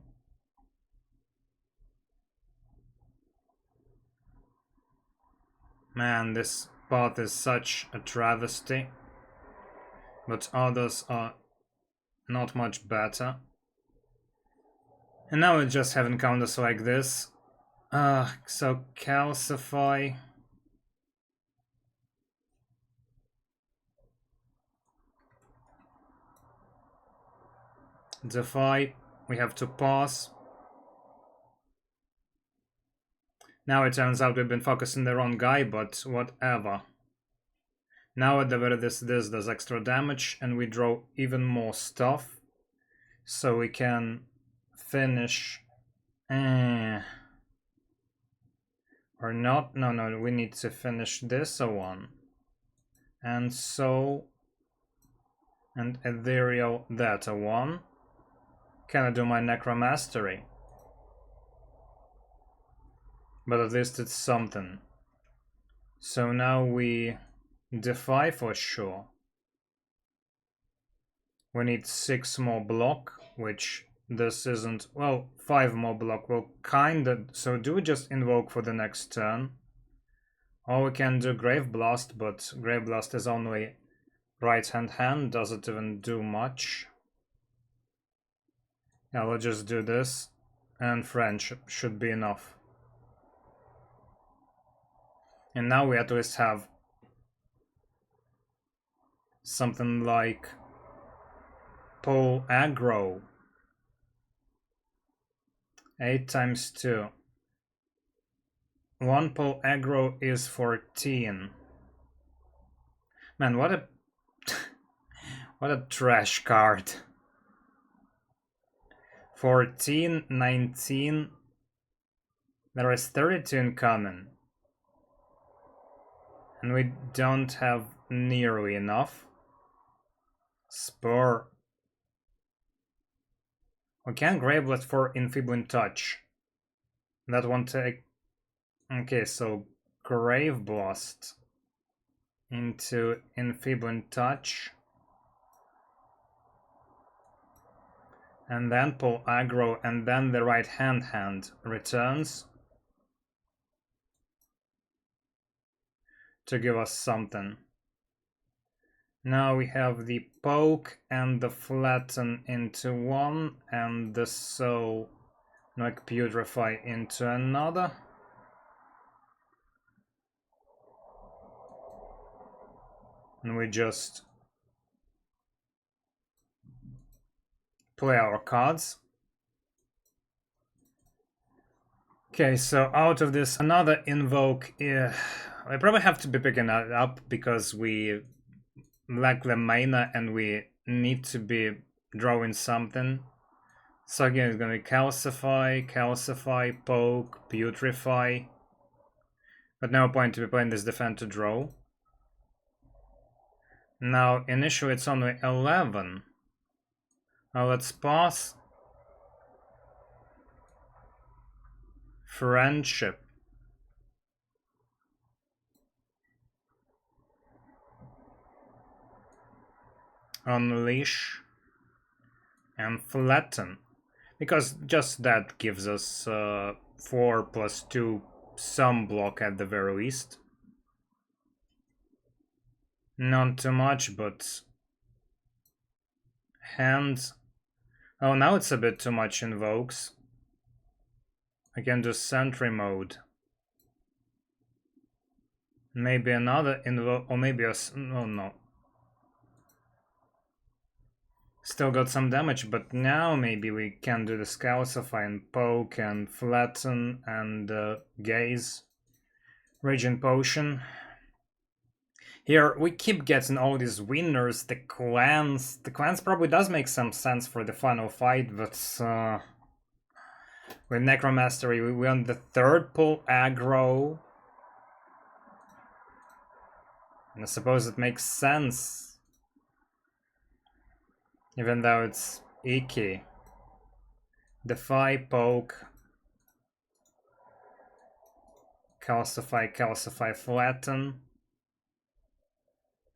Man, this path is such a travesty. But others are not much better. And now we just have encounters like this. So Calcify. Defy. We have to pass. Now it turns out we've been focusing the wrong guy, but whatever. Now at the very least this does extra damage, and we draw even more stuff. So we can finish... Or not? No, we need to finish this one. And so... And Ethereal that one. Can I do my Necromastery? But at least it's something. So now we defy for sure. We need 6 more block, which this isn't. Well, 5 more block will kinda. So do we just invoke for the next turn? Or we can do Grave Blast, but Grave Blast is only right hand. Does it even do much? Yeah, we'll just do this. And Friendship should be enough. And now we at least have something like pull aggro. 8 times 2. 1 pull aggro is 14. Man, what a what a trash card. 14, 19. There is 32 in common. And we don't have nearly enough. Spur. We can Gravelet for Enfeebling Touch. That won't take... Okay, so Grave Blast into Enfeebling Touch. And then pull aggro, and then the right hand returns to give us something. Now we have the poke and the flatten into one, and the soul like putrefy into another. And we just play our cards. Okay, so out of this, another invoke. I probably have to be picking that up because we lack the mana and we need to be drawing something. So again, it's gonna be calcify, poke, putrefy. But no point to be playing this defend to draw. Now, initially it's only 11. Now let's pass. Friendship. Unleash. And flatten. Because just that gives us 4+2 some block at the very least. Not too much, but hands. Oh, now it's a bit too much invokes. I can do sentry mode. Maybe another invoke, or maybe a... Oh no. Still got some damage, but now maybe we can do the calcify and poke and flatten and gaze. Raging Potion. Here we keep getting all these winners, the clans. The clans probably does make some sense for the final fight, but with Necromastery we on the third pull aggro. And I suppose it makes sense. Even though it's icky. Defy, poke. Calcify, flatten.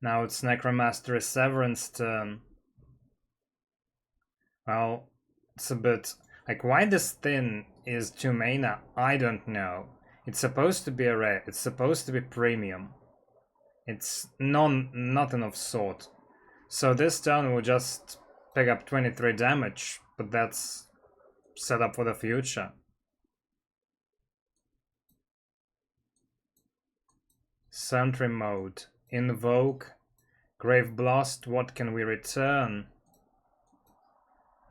Now it's Necromastery Severance turn. Well, it's a bit... Like, why this thing is 2 mana, I don't know. It's supposed to be a rare, it's supposed to be premium. It's nothing of sort. So this turn will just pick up 23 damage, but that's set up for the future. Sentry mode. Invoke. Grave Blast. What can we return?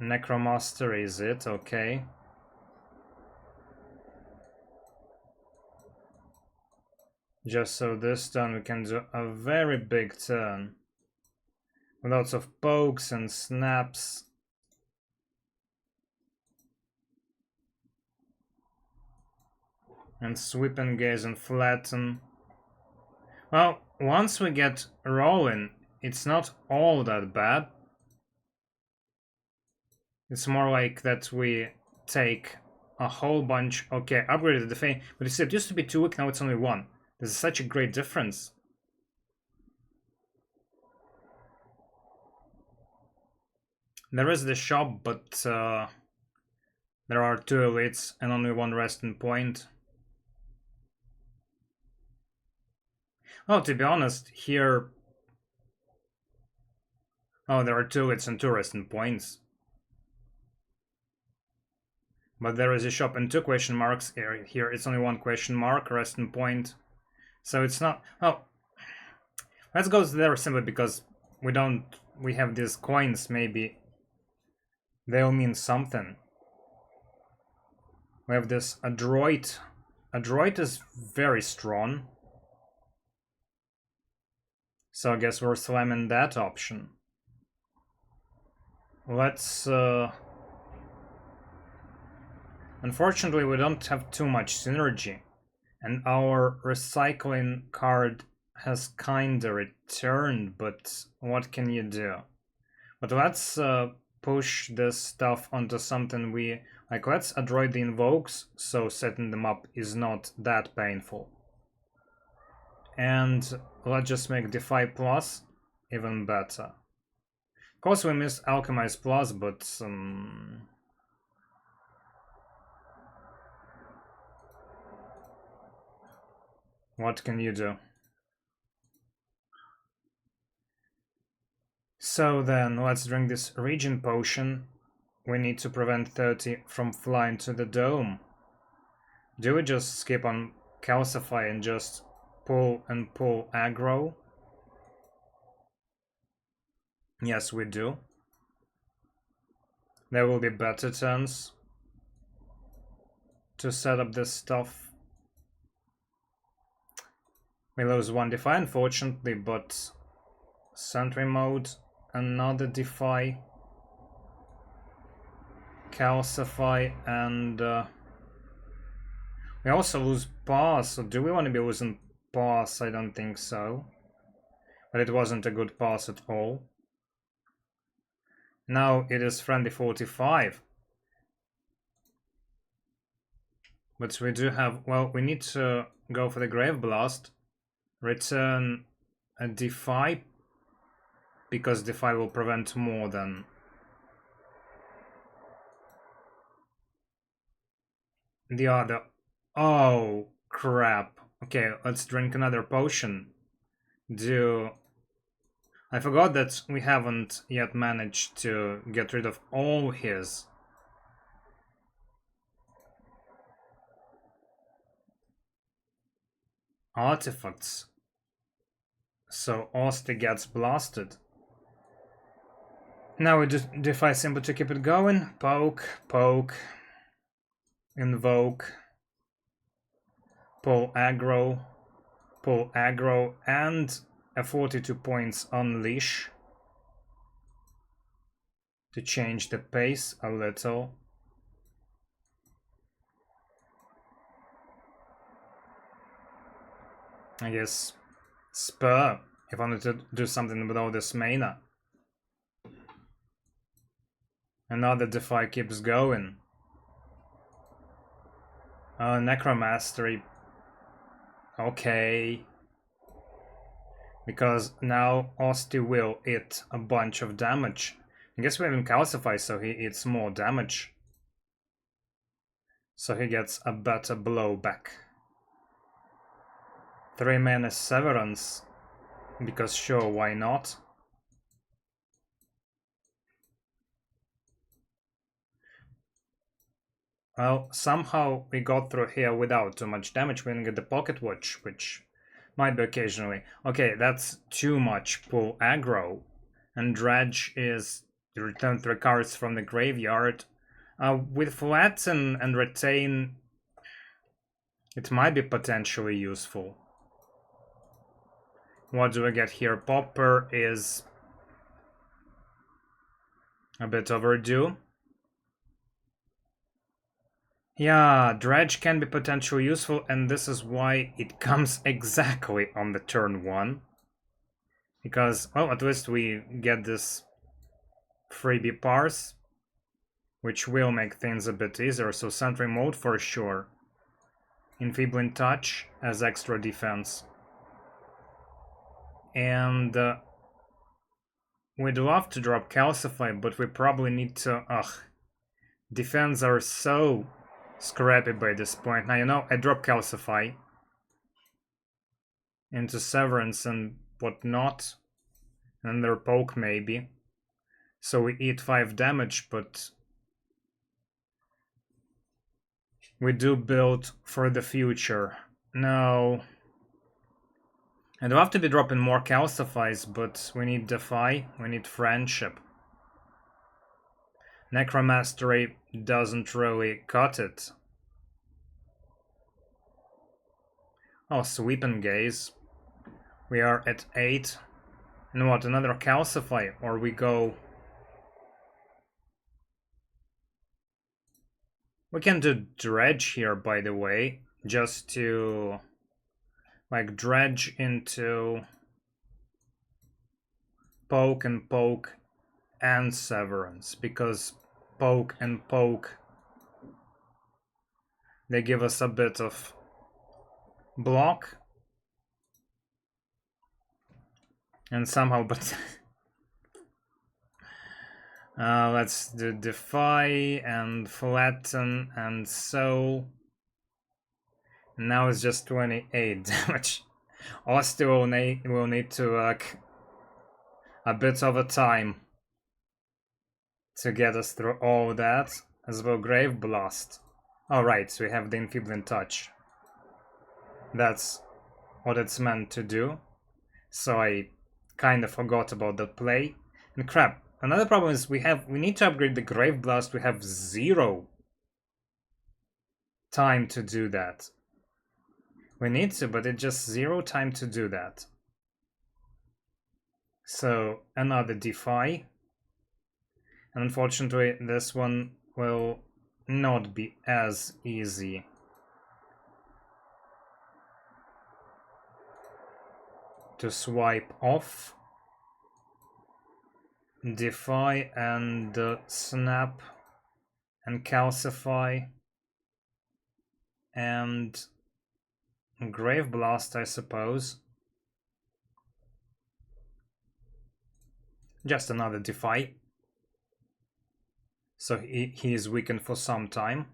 Necromastery is it? Okay. Just so this turn we can do a very big turn. With lots of pokes and snaps. And sweep and gaze and flatten. Well, once we get rolling, it's not all that bad. It's more like that we take a whole bunch. Okay, upgraded the fame, but you see, it used to be 2 weak, now it's only 1. This is such a great difference. There is the shop, but there are 2 elites and only 1 resting point. Well, to be honest, here... Oh, there are 2 elites and 2 resting points. But there is a shop and 2 question marks. Here it's only 1 question mark, resting point. So it's not... Oh, let's go there simply because we have these coins, maybe they'll mean something. We have this adroit. Adroit is very strong. So I guess we're slamming that option. Let's... Unfortunately, we don't have too much synergy. And our recycling card has kinda returned, but what can you do? But let's push this stuff onto something we... Like, let's avoid the invokes, so setting them up is not that painful. And let's just make Defy Plus even better. Of course we missed Alchemize Plus, but... what can you do? So then, let's drink this Regen Potion. We need to prevent 30 from flying to the dome. Do we just skip on Calcify and just pull and pull aggro? Yes, we do. There will be better turns to set up this stuff. We lose one Defy, unfortunately, but Sentry Mode, another Defy, Calcify, and we also lose Pass. So do we want to be losing Pass? I don't think so. But it wasn't a good pass at all. Now it is friendly 45. But we do have... Well, we need to go for the Grave Blast. Return a Defy. Because Defy will prevent more than... the other... Oh, crap. Okay, let's drink another potion. I forgot that we haven't yet managed to get rid of all his artifacts. So Osty gets blasted. Now we just Defy simply to keep it going. Poke, poke, invoke, pull aggro, and a 42 points unleash to change the pace a little. I guess Spur, if I wanted to do something without this mana. Another Defy keeps going. Necromastery. Okay. Because now Osty will eat a bunch of damage. I guess we have him Calcify, so he eats more damage. So he gets a better blowback. 3 mana Severance. Because sure, why not? Well, somehow we got through here without too much damage. We didn't get the Pocket Watch, which might be occasionally. Okay, that's too much pull aggro. And Dredge is return 3 cards from the graveyard. With Flatten and Retain, it might be potentially useful. What do we get here? Popper is a bit overdue. Yeah, Dredge can be potentially useful, and this is why it comes exactly on the turn 1. Because, well, at least we get this freebie parse, which will make things a bit easier. So Sentry Mode for sure. Enfeebling Touch as extra defense. And we'd love to drop Calcify, but we probably need to... defense are so scrappy by this point. Now, you know, I drop Calcify into Severance and whatnot. And their poke maybe. So we eat 5 damage, but we do build for the future. No. I'd love to be dropping more Calcifies, but we need Defy, we need Friendship. Necromastery doesn't really cut it. Oh, Sweep and Gaze. We are at 8. And what, another Calcify? Or we go... We can do Dredge here, by the way, just to... like, dredge into poke and poke and Severance, because poke and poke, they give us a bit of block. And somehow, but let's do Defy and Flatten and Soul. Now it's just 28 damage. Osty will need to work a bit of a time to get us through all that, as well. Grave Blast. Alright, so we have the Enfeebling Touch. That's what it's meant to do. So I kind of forgot about that play. And crap, another problem is we need to upgrade the Grave Blast. We have 0 time to do that. We need to, but it's just 0 time to do that. So another Defy. And unfortunately, this one will not be as easy. To swipe off. Defy and Snap and Calcify and Grave Blast, I suppose. Just another Defy. So he is weakened for some time.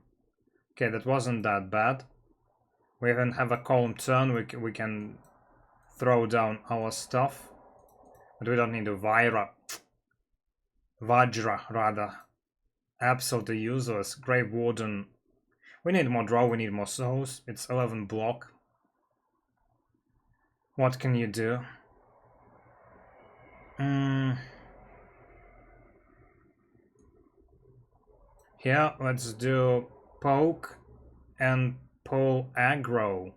Okay, that wasn't that bad. We even have a calm turn. We can throw down our stuff. But we don't need a Vajra, rather. Absolutely useless. Grave Warden. We need more draw, we need more souls. It's 11 block. What can you do? Here, let's do poke and pull aggro.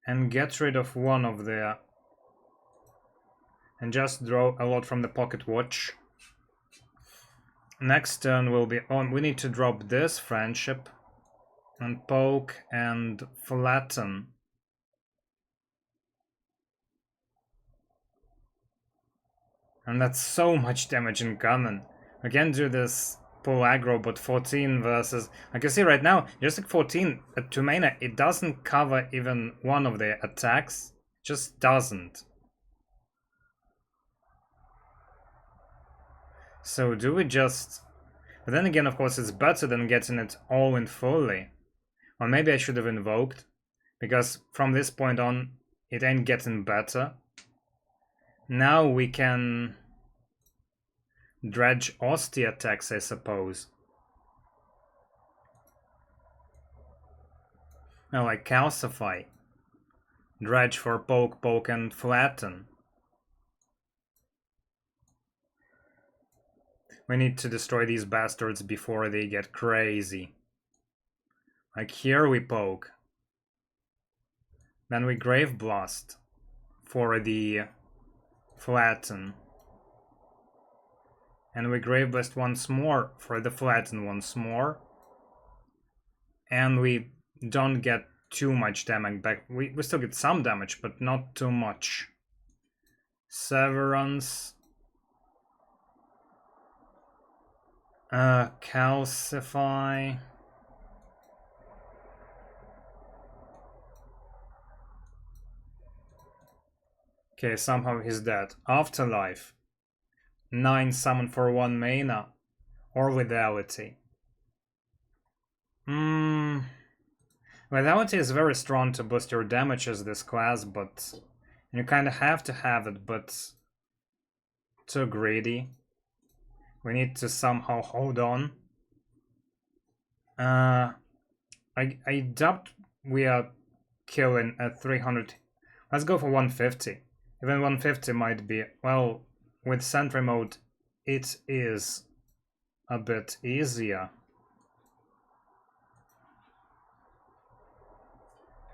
And get rid of one of the... And just draw a lot from the pocket watch. Next turn will be on. We need to drop this Friendship. And poke and flatten. And that's so much damage in common. We can do this pull aggro, but 14 versus... I can see right now, just like 14 at 2 mana, it doesn't cover even one of the attacks. Just doesn't. So do we just... But then again, of course, it's better than getting it all in fully. Or maybe I should have invoked. Because from this point on, it ain't getting better. Now we can... dredge Osty attacks, I suppose. No, like Calcify. Dredge for poke, poke, and flatten. We need to destroy these bastards before they get crazy. Like here we poke. Then we Grave Blast for the flatten. And we Grave Blast once more for the flatten once more. And we don't get too much damage back. We still get some damage, but not too much. Severance. Calcify. Okay, somehow he's dead. Afterlife. 9 summon for 1 mana. Or Lethality. Lethality is very strong to boost your damage as this class, but you kind of have to have it, but too greedy. We need to somehow hold on. I doubt we are killing at 300. Let's go for 150. Even 150 might be, well, with Sentry mode, it is a bit easier.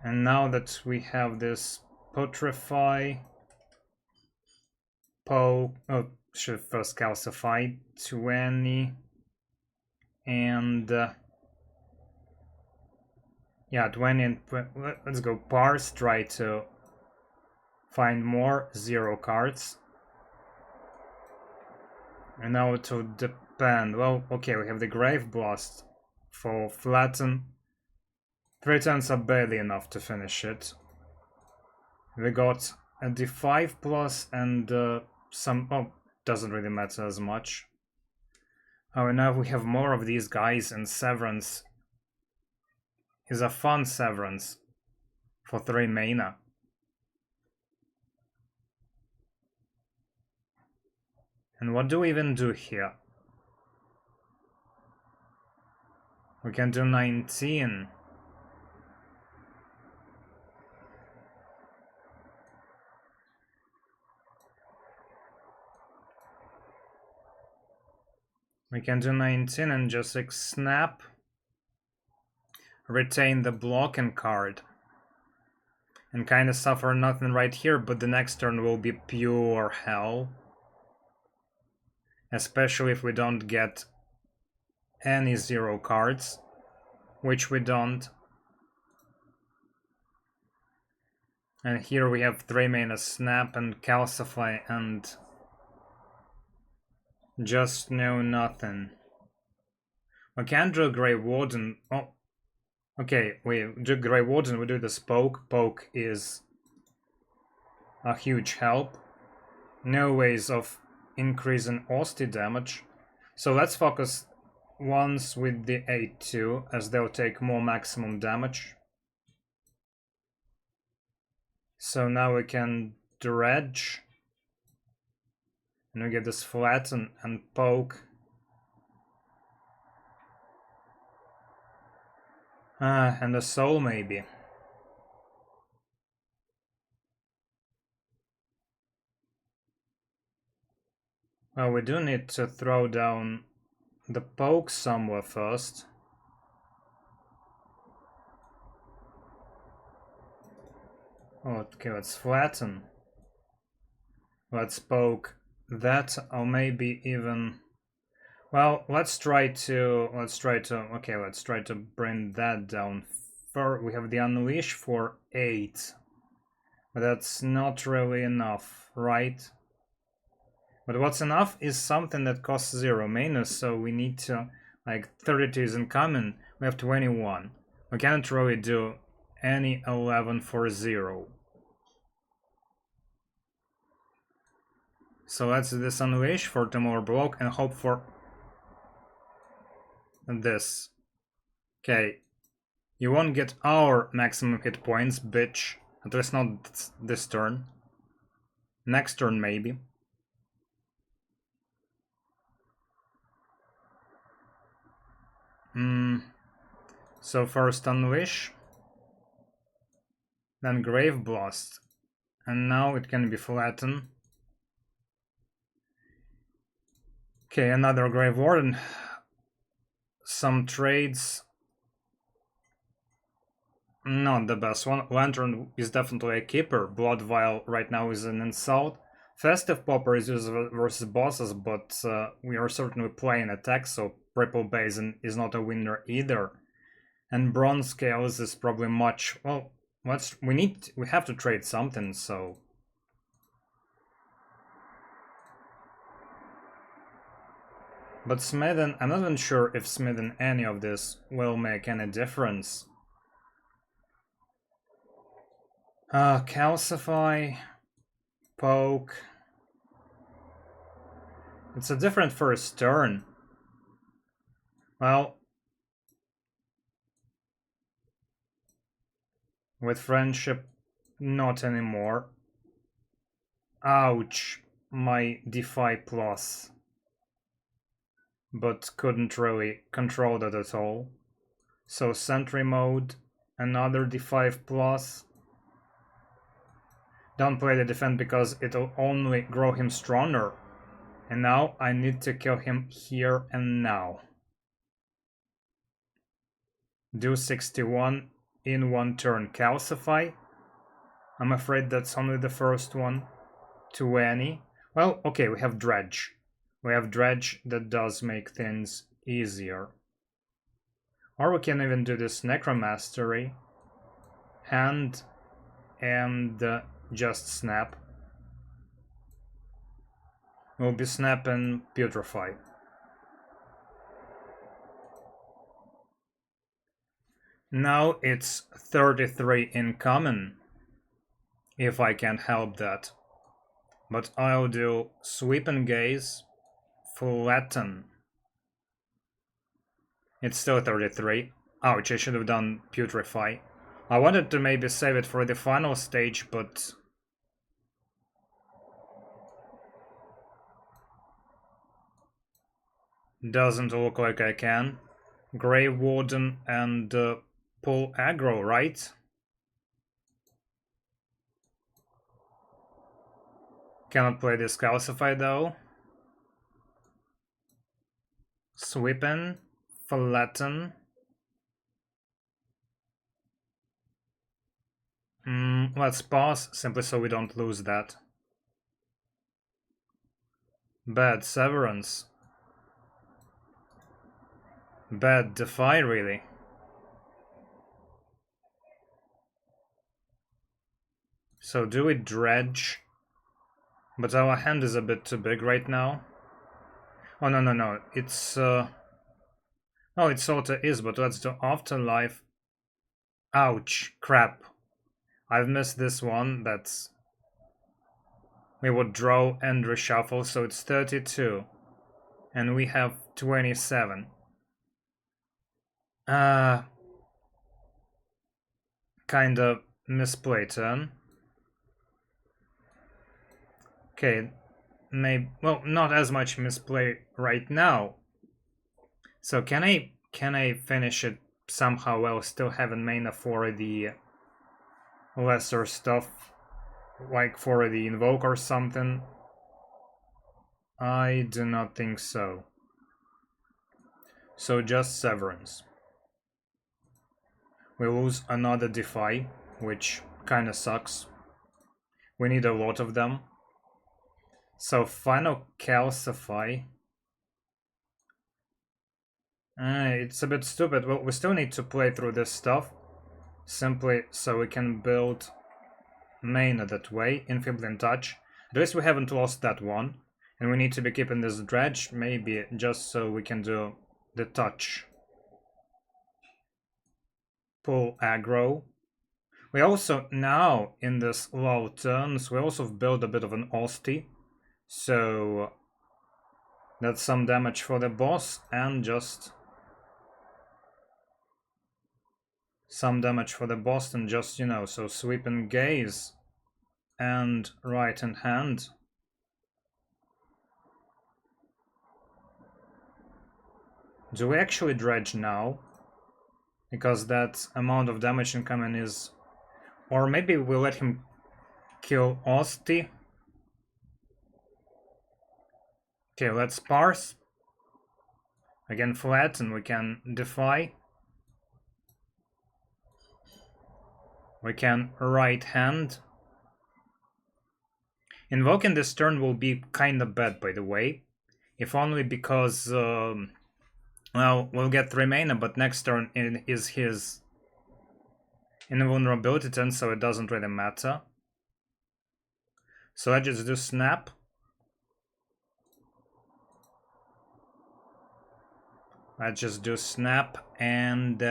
And now that we have this Putrefy, poke, oh, should first Calcify 20, and yeah, 20 and let's go Parse, try to find more 0 cards. And now it would depend. Well, okay, we have the Grave Blast for flatten. 3 turns are barely enough to finish it. We got a D5 plus and some... oh, doesn't really matter as much. Oh, and now we have more of these guys, and Severance is a fun Severance for 3 mana. And what do we even do here? We can do 19. We can do 19 and just like snap. Retain the blocking card. And kind of suffer nothing right here, but the next turn will be pure hell. Especially if we don't get any 0 cards, which we don't. And here we have 3 mana snap and calcify and just no nothing. We can draw Grey Warden. Oh, okay, we do Grey Warden, we do this poke. Poke is a huge help. No ways of increasing Osty damage. So let's focus once with the A2, as they'll take more maximum damage. So now we can dredge. And we get this flatten and poke. And a soul maybe. Well, we do need to throw down the poke somewhere first. Okay, let's flatten. Let's poke that, or maybe even... well, let's try to bring that down. We have the Unleash for 8. But that's not really enough, right? But what's enough is something that costs 0 mana, so we need to, like, 32 isn't coming, we have 21. We can't really do any 11 for 0. So let's do this Unleash for 2 more block and hope for this. Okay. You won't get our maximum hit points, bitch. At least not this turn. Next turn, maybe. So first Unleash. Then Grave Blast. And now it can be flattened. Okay, another Grave Warden. Some trades. Not the best one. Lantern is definitely a keeper. Blood Vial right now is an insult. Festive Popper is used versus bosses, but we are certainly playing attack, so Ripple Basin is not a winner either. And Bronze Scales is probably much... well, we have to trade something, so... but smithing, I'm not even sure if smithing any of this will make any difference. Calcify, poke. It's a different first turn. Well, with friendship, not anymore. Ouch, my D5 plus. But couldn't really control that at all. So sentry mode, another D5 plus. Don't play the defend because it'll only grow him stronger. And now I need to kill him here and now. Do 61 in 1 turn. Calcify. I'm afraid that's only the first one. 20. Well, okay, we have Dredge. We have Dredge that does make things easier. Or we can even do this Necromastery. Hand and just snap. We'll be Snap and Putrefy. Now it's 33 in common, if I can help that. But I'll do Sweep and Gaze, Flatten. It's still 33. Ouch, I should have done Putrefy. I wanted to maybe save it for the final stage, but... doesn't look like I can. Grave Warden and pull aggro, right? Cannot play this Calcify though. Sweepin, Flatten. Let's pause, simply so we don't lose that. Bad Severance. Bad Defy, really. So do we Dredge? But our hand is a bit too big right now. Oh, no. It's, oh, it sorta is, but let's do Afterlife. Ouch. Crap. I've missed this one. That's... we would draw and reshuffle, so it's 32. And we have 27. Kinda misplay turn. Okay, maybe, well, not as much misplay right now. So can I finish it somehow while still having mana for the lesser stuff, like for the invoke or something? I do not think so. So just Severance. We lose another Defy, which kinda sucks. We need a lot of them. So final Calcify. It's a bit stupid. Well, we still need to play through this stuff, simply so we can build mana that way. Enfeebling Touch. At least we haven't lost that one. And we need to be keeping this Dredge, maybe just so we can do the Touch. Pull aggro. We also, now, in this low turns, we also build a bit of an Osty. So that's some damage for the boss and just some damage for the boss and just, you know, so Sweep and Gaze and Right in Hand. Do we actually Dredge now? Because that amount of damage incoming is... or maybe we'll let him kill Osty. Okay, let's parse. Again, Flatten, we can Defy. We can Right Hand. Invoking this turn will be kinda bad, by the way. If only because, well, we'll get 3 mana, but next turn is his invulnerability turn, so it doesn't really matter. So let's just do Snap. Let's just do Snap and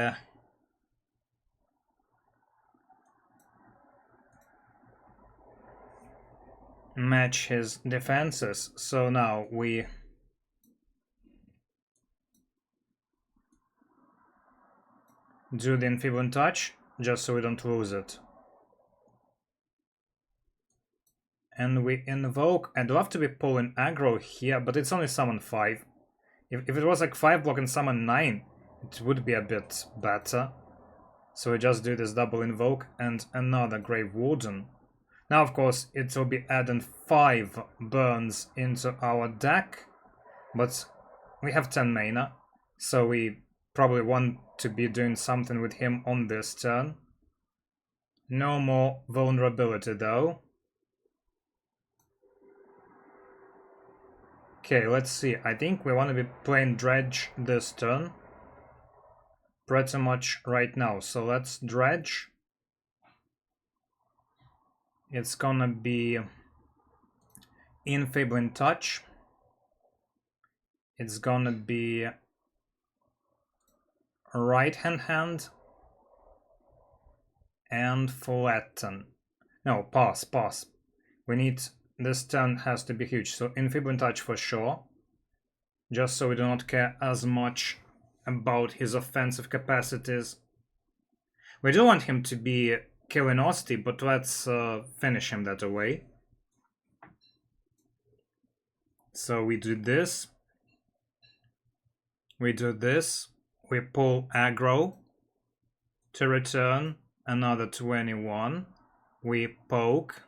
match his defenses. So now we do the Enfeebling Touch, just so we don't lose it. And we invoke. I'd love to be pulling aggro here, but it's only summon 5. If it was like 5 block and summon 9, it would be a bit better. So we just do this double invoke and another Grave Warden. Now, of course, it will be adding 5 burns into our deck, but we have 10 mana, so we probably want to be doing something with him on this turn. No more vulnerability, though. Okay, let's see. I think we want to be playing Dredge this turn. Pretty much right now. So let's Dredge. It's gonna be Enfeebling Touch. It's gonna be right hand and flatten. No, pass. We need, this turn has to be huge, so Enfeebling Touch for sure. Just so we do not care as much about his offensive capacities. We do want him to be killing Osty, but let's finish him that way. So we do this. We do this. We pull aggro to return another 21. We poke.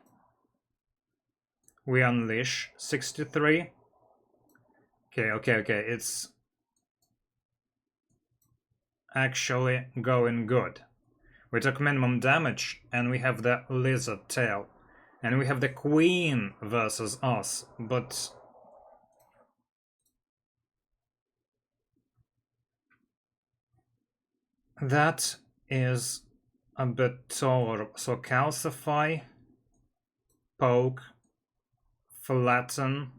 We unleash 63. Okay. It's actually going good. We took minimum damage, and we have the lizard tail. And we have the queen versus us, but that is a bit taller. So calcify, poke, flatten,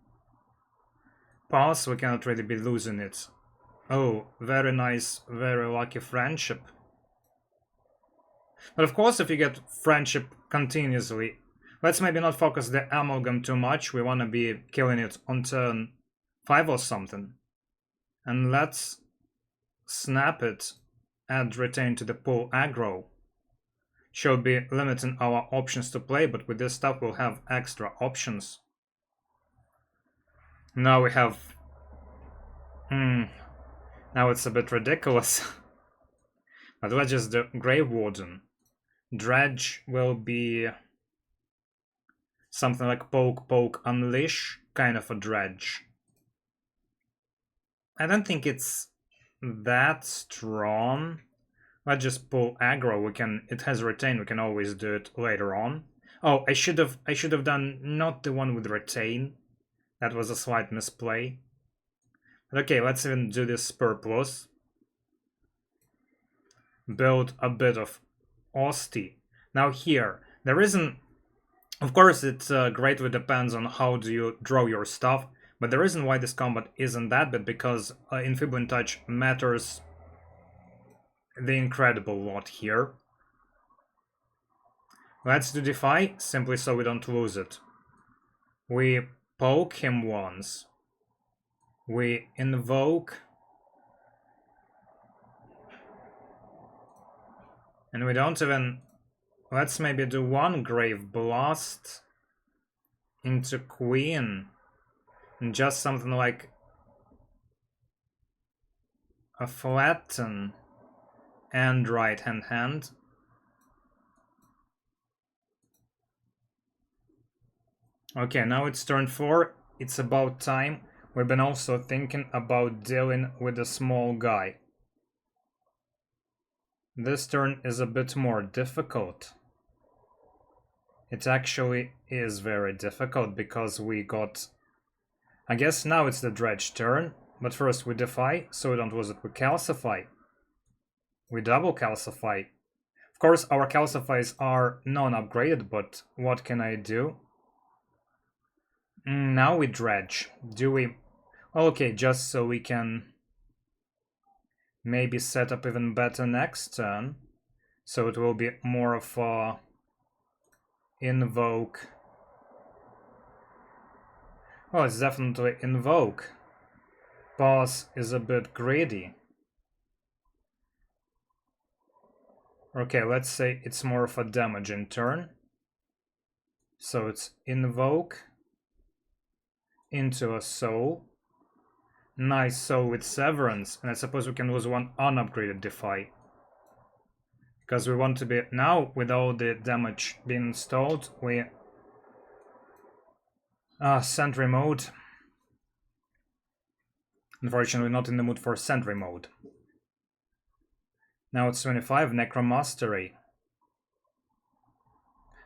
pass. We cannot really be losing it. Oh, very nice, very lucky friendship. But of course, if you get friendship continuously, let's maybe not focus the amalgam too much. We want to be killing it on turn 5 or something. And let's snap it, add retain to the pull aggro. Should be limiting our options to play, but with this stuff we'll have extra options. Now we have... Now it's a bit ridiculous. But let's just do Grave Warden. Dredge will be something like poke, unleash, kind of a dredge. I don't think it's that strong. Let's just pull aggro. It has retain. We can always do it later on. Oh, I should have done not the one with retain. That was a slight misplay. But okay, let's even do this surplus. Build a bit of Osty. Now here, there isn't... Of course, it greatly depends on how do you draw your stuff, but the reason why this combat isn't that bad, because Enfeebling Touch matters the incredible lot here. Let's do Defy, simply so we don't lose it. We poke him once. We invoke. And we don't even... Let's maybe do one Grave Blast into Queen. And just something like a Flatten and right hand. Okay, now it's turn 4. It's about time. We've been also thinking about dealing with a small guy. This turn is a bit more difficult. It actually is very difficult because we got... I guess now it's the Dredge turn, but first we Defy, so we don't lose it. We Calcify. We double Calcify. Of course, our Calcifies are non-upgraded, but what can I do? Now we Dredge. Do we... Okay, just so we can... maybe set up even better next turn. So it will be more of a invoke. Oh, it's definitely invoke. Pass is a bit greedy. Okay, let's say it's more of a damaging turn. So it's invoke into a soul. Nice soul with severance, and I suppose we can lose one unupgraded Defy. Because we want to be... Now, with all the damage being installed, we... Sentry mode. Unfortunately, not in the mood for Sentry mode. Now it's 25, Necromastery.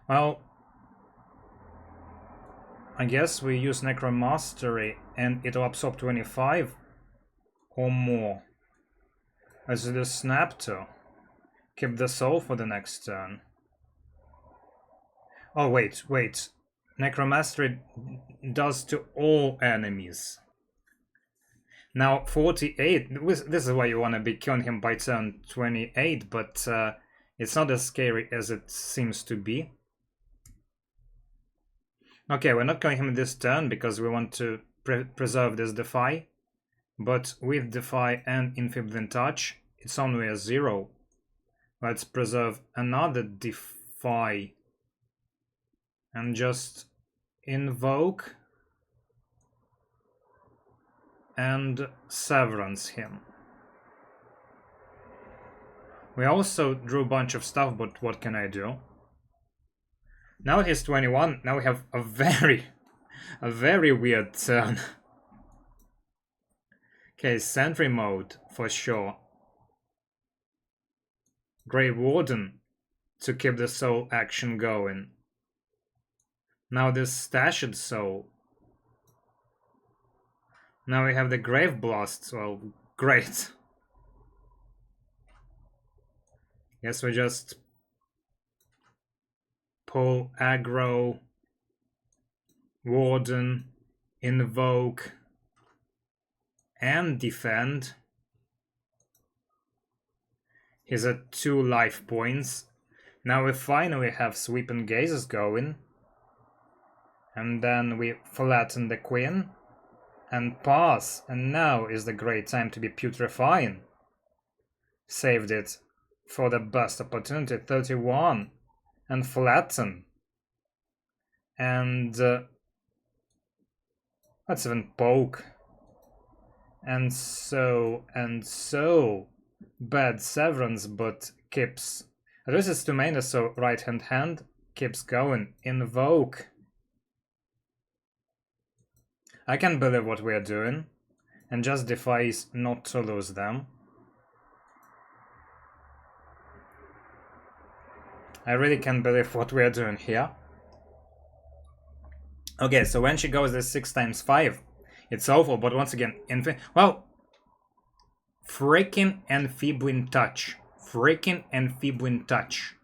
Well... I guess we use Necromastery and it'll absorb 25 or more. Let's do the Snap to keep the soul for the next turn. Oh, wait. Necromastery does to all enemies. Now 48, this is why you want to be killing him by turn 28, but it's not as scary as it seems to be. Okay, we're not killing him this turn because we want to preserve this Defy. But with Defy and Infibulin Touch, it's only a 0. Let's preserve another Defy. And just invoke and Severance him. We also drew a bunch of stuff, but what can I do? Now he's 21. Now we have a very weird turn. Okay, Sentry mode for sure. Grey Warden to keep the soul action going. Now this Stashed Soul. Now we have the Grave Blast. Well, great. Guess we just pull aggro, Warden, invoke, and defend. He's at 2 life points. Now we finally have Sweeping Gazes going. And then we flatten the Queen and pass. And now is the great time to be putrefying. Saved it for the best opportunity, 31. And flatten. And let's even poke. And so. Bad Severance, but keeps. Addresses to main, so right hand keeps going. Invoke. I can't believe what we are doing. And just defies not to lose them. I really can't believe what we are doing here. Okay, so when she goes this 6 times 5, it's awful, but once again, well, freaking Enfeebling Touch. Freaking Enfeebling Touch.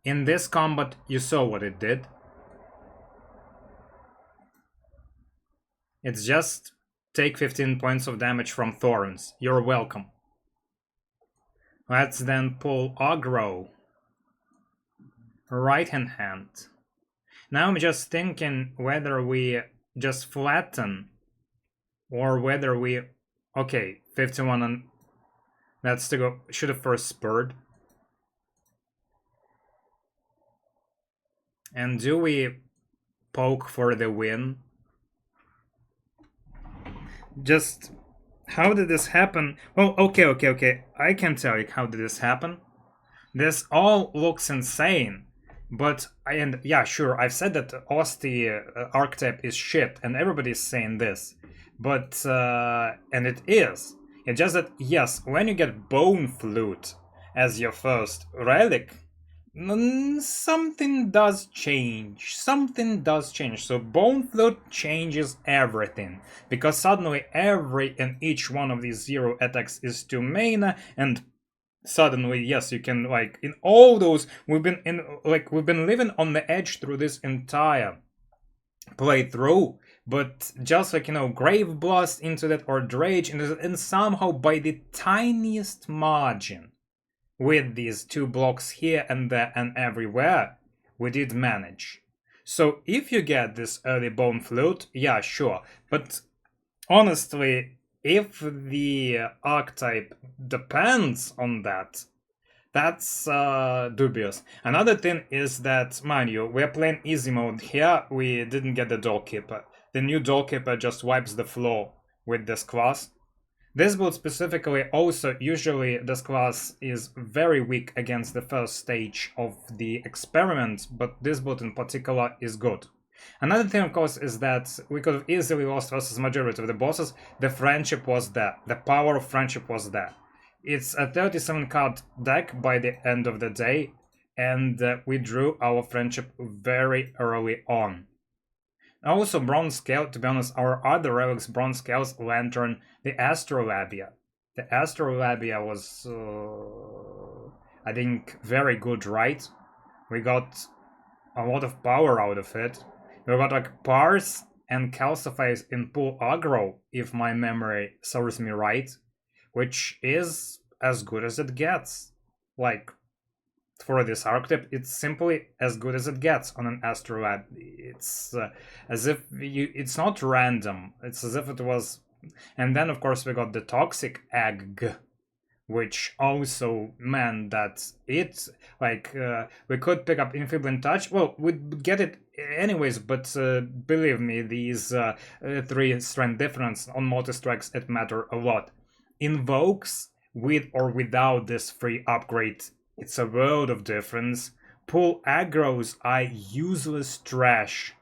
In this combat, you saw what it did. It's just take 15 points of damage from Thorns. You're welcome. Let's then pull aggro. Right hand. Now I'm just thinking whether we just flatten or whether we... Okay, 51 and... That's to go... Should have first spurred. And do we poke for the win? Just... How did this happen? Well, okay. I can tell you how did this happen. This all looks insane. But, and yeah, sure, I've said that Osty archetype is shit, and everybody's saying this. But, and it is. It's just that, yes, when you get Bone Flute as your first relic, something does change. Something does change. So Bone Flute changes everything. Because suddenly every and each one of these 0 attacks is 2 mana, and suddenly, yes, you can, like, in all those, we've been living on the edge through this entire playthrough, but just like, you know, Grave Blast into that or Drage, and somehow by the tiniest margin, with these 2 blocks here and there and everywhere, we did manage. So if you get this early Bone Flute, yeah, sure, but honestly, if the archetype depends on that, that's dubious. Another thing is that, mind you, we're playing easy mode here. We didn't get the Doorkeeper. The new Doorkeeper just wipes the floor with this class. This build specifically also, usually this class is very weak against the first stage of the experiment, but this build in particular is good. Another thing, of course, is that we could have easily lost versus majority of the bosses. The friendship was there. The power of friendship was there. It's a 37 card deck by the end of the day, and we drew our friendship very early on. Also, Bronze Scale, to be honest, our other relics, Bronze Scales, Lantern, the Astrolabia. The Astrolabia was, I think, very good, right? We got a lot of power out of it. We got like Parse, and calcifies in pool aggro, if my memory serves me right, which is as good as it gets. Like, for this archetype, it's simply as good as it gets on an astrolab. It's as if it's not random. It's as if it was. And then, of course, we got the Toxic Egg, which also meant that it's like we could pick up Enfeebling Touch. Well, we'd get it anyways, but believe me, these 3 strength difference on multi-strikes, it matter a lot. Invokes, with or without this free upgrade, it's a world of difference. Pull aggros are useless trash.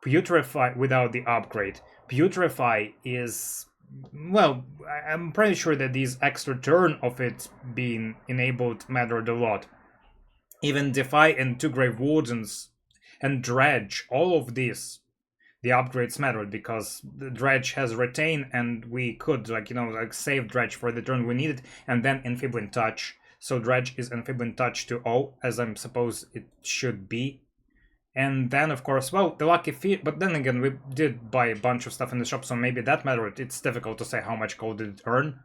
Putrefy without the upgrade. Putrefy is, well, I'm pretty sure that these extra turn of it being enabled mattered a lot. Even Defy and 2 Grave Wardens and Dredge, all of these, the upgrades mattered because the Dredge has Retain, and we could, save Dredge for the turn we needed, and then Enfeebling Touch. So Dredge is Enfeebling Touch to 0, as I'm suppose it should be. And then, of course, well, the Lucky Feet, but then again, we did buy a bunch of stuff in the shop, so maybe that mattered. It's difficult to say how much gold did it earn.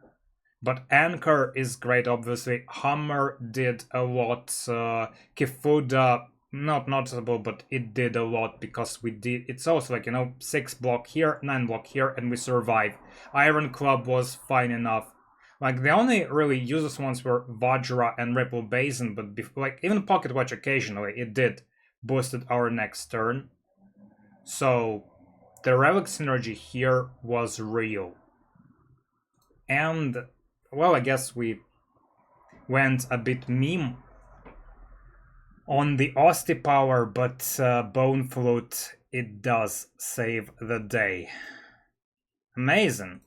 But Anchor is great, obviously. Hammer did a lot. Kifuda, not noticeable, but it did a lot because we did. It's also 6 block here, 9 block here, and we survive. Iron Club was fine enough. The only really useless ones were Vajra and Ripple Basin, but even Pocket Watch occasionally, it did boosted our next turn. So the Relic synergy here was real. And, well, I guess we went a bit meme on the Osty power, but Bone Flute, it does save the day. Amazing.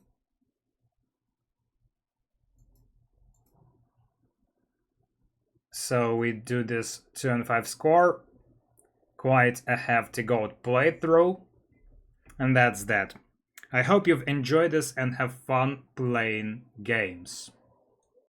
So we do this 2 and 5 score. Quite a hefty gold playthrough. And that's that. I hope you've enjoyed this and have fun playing games.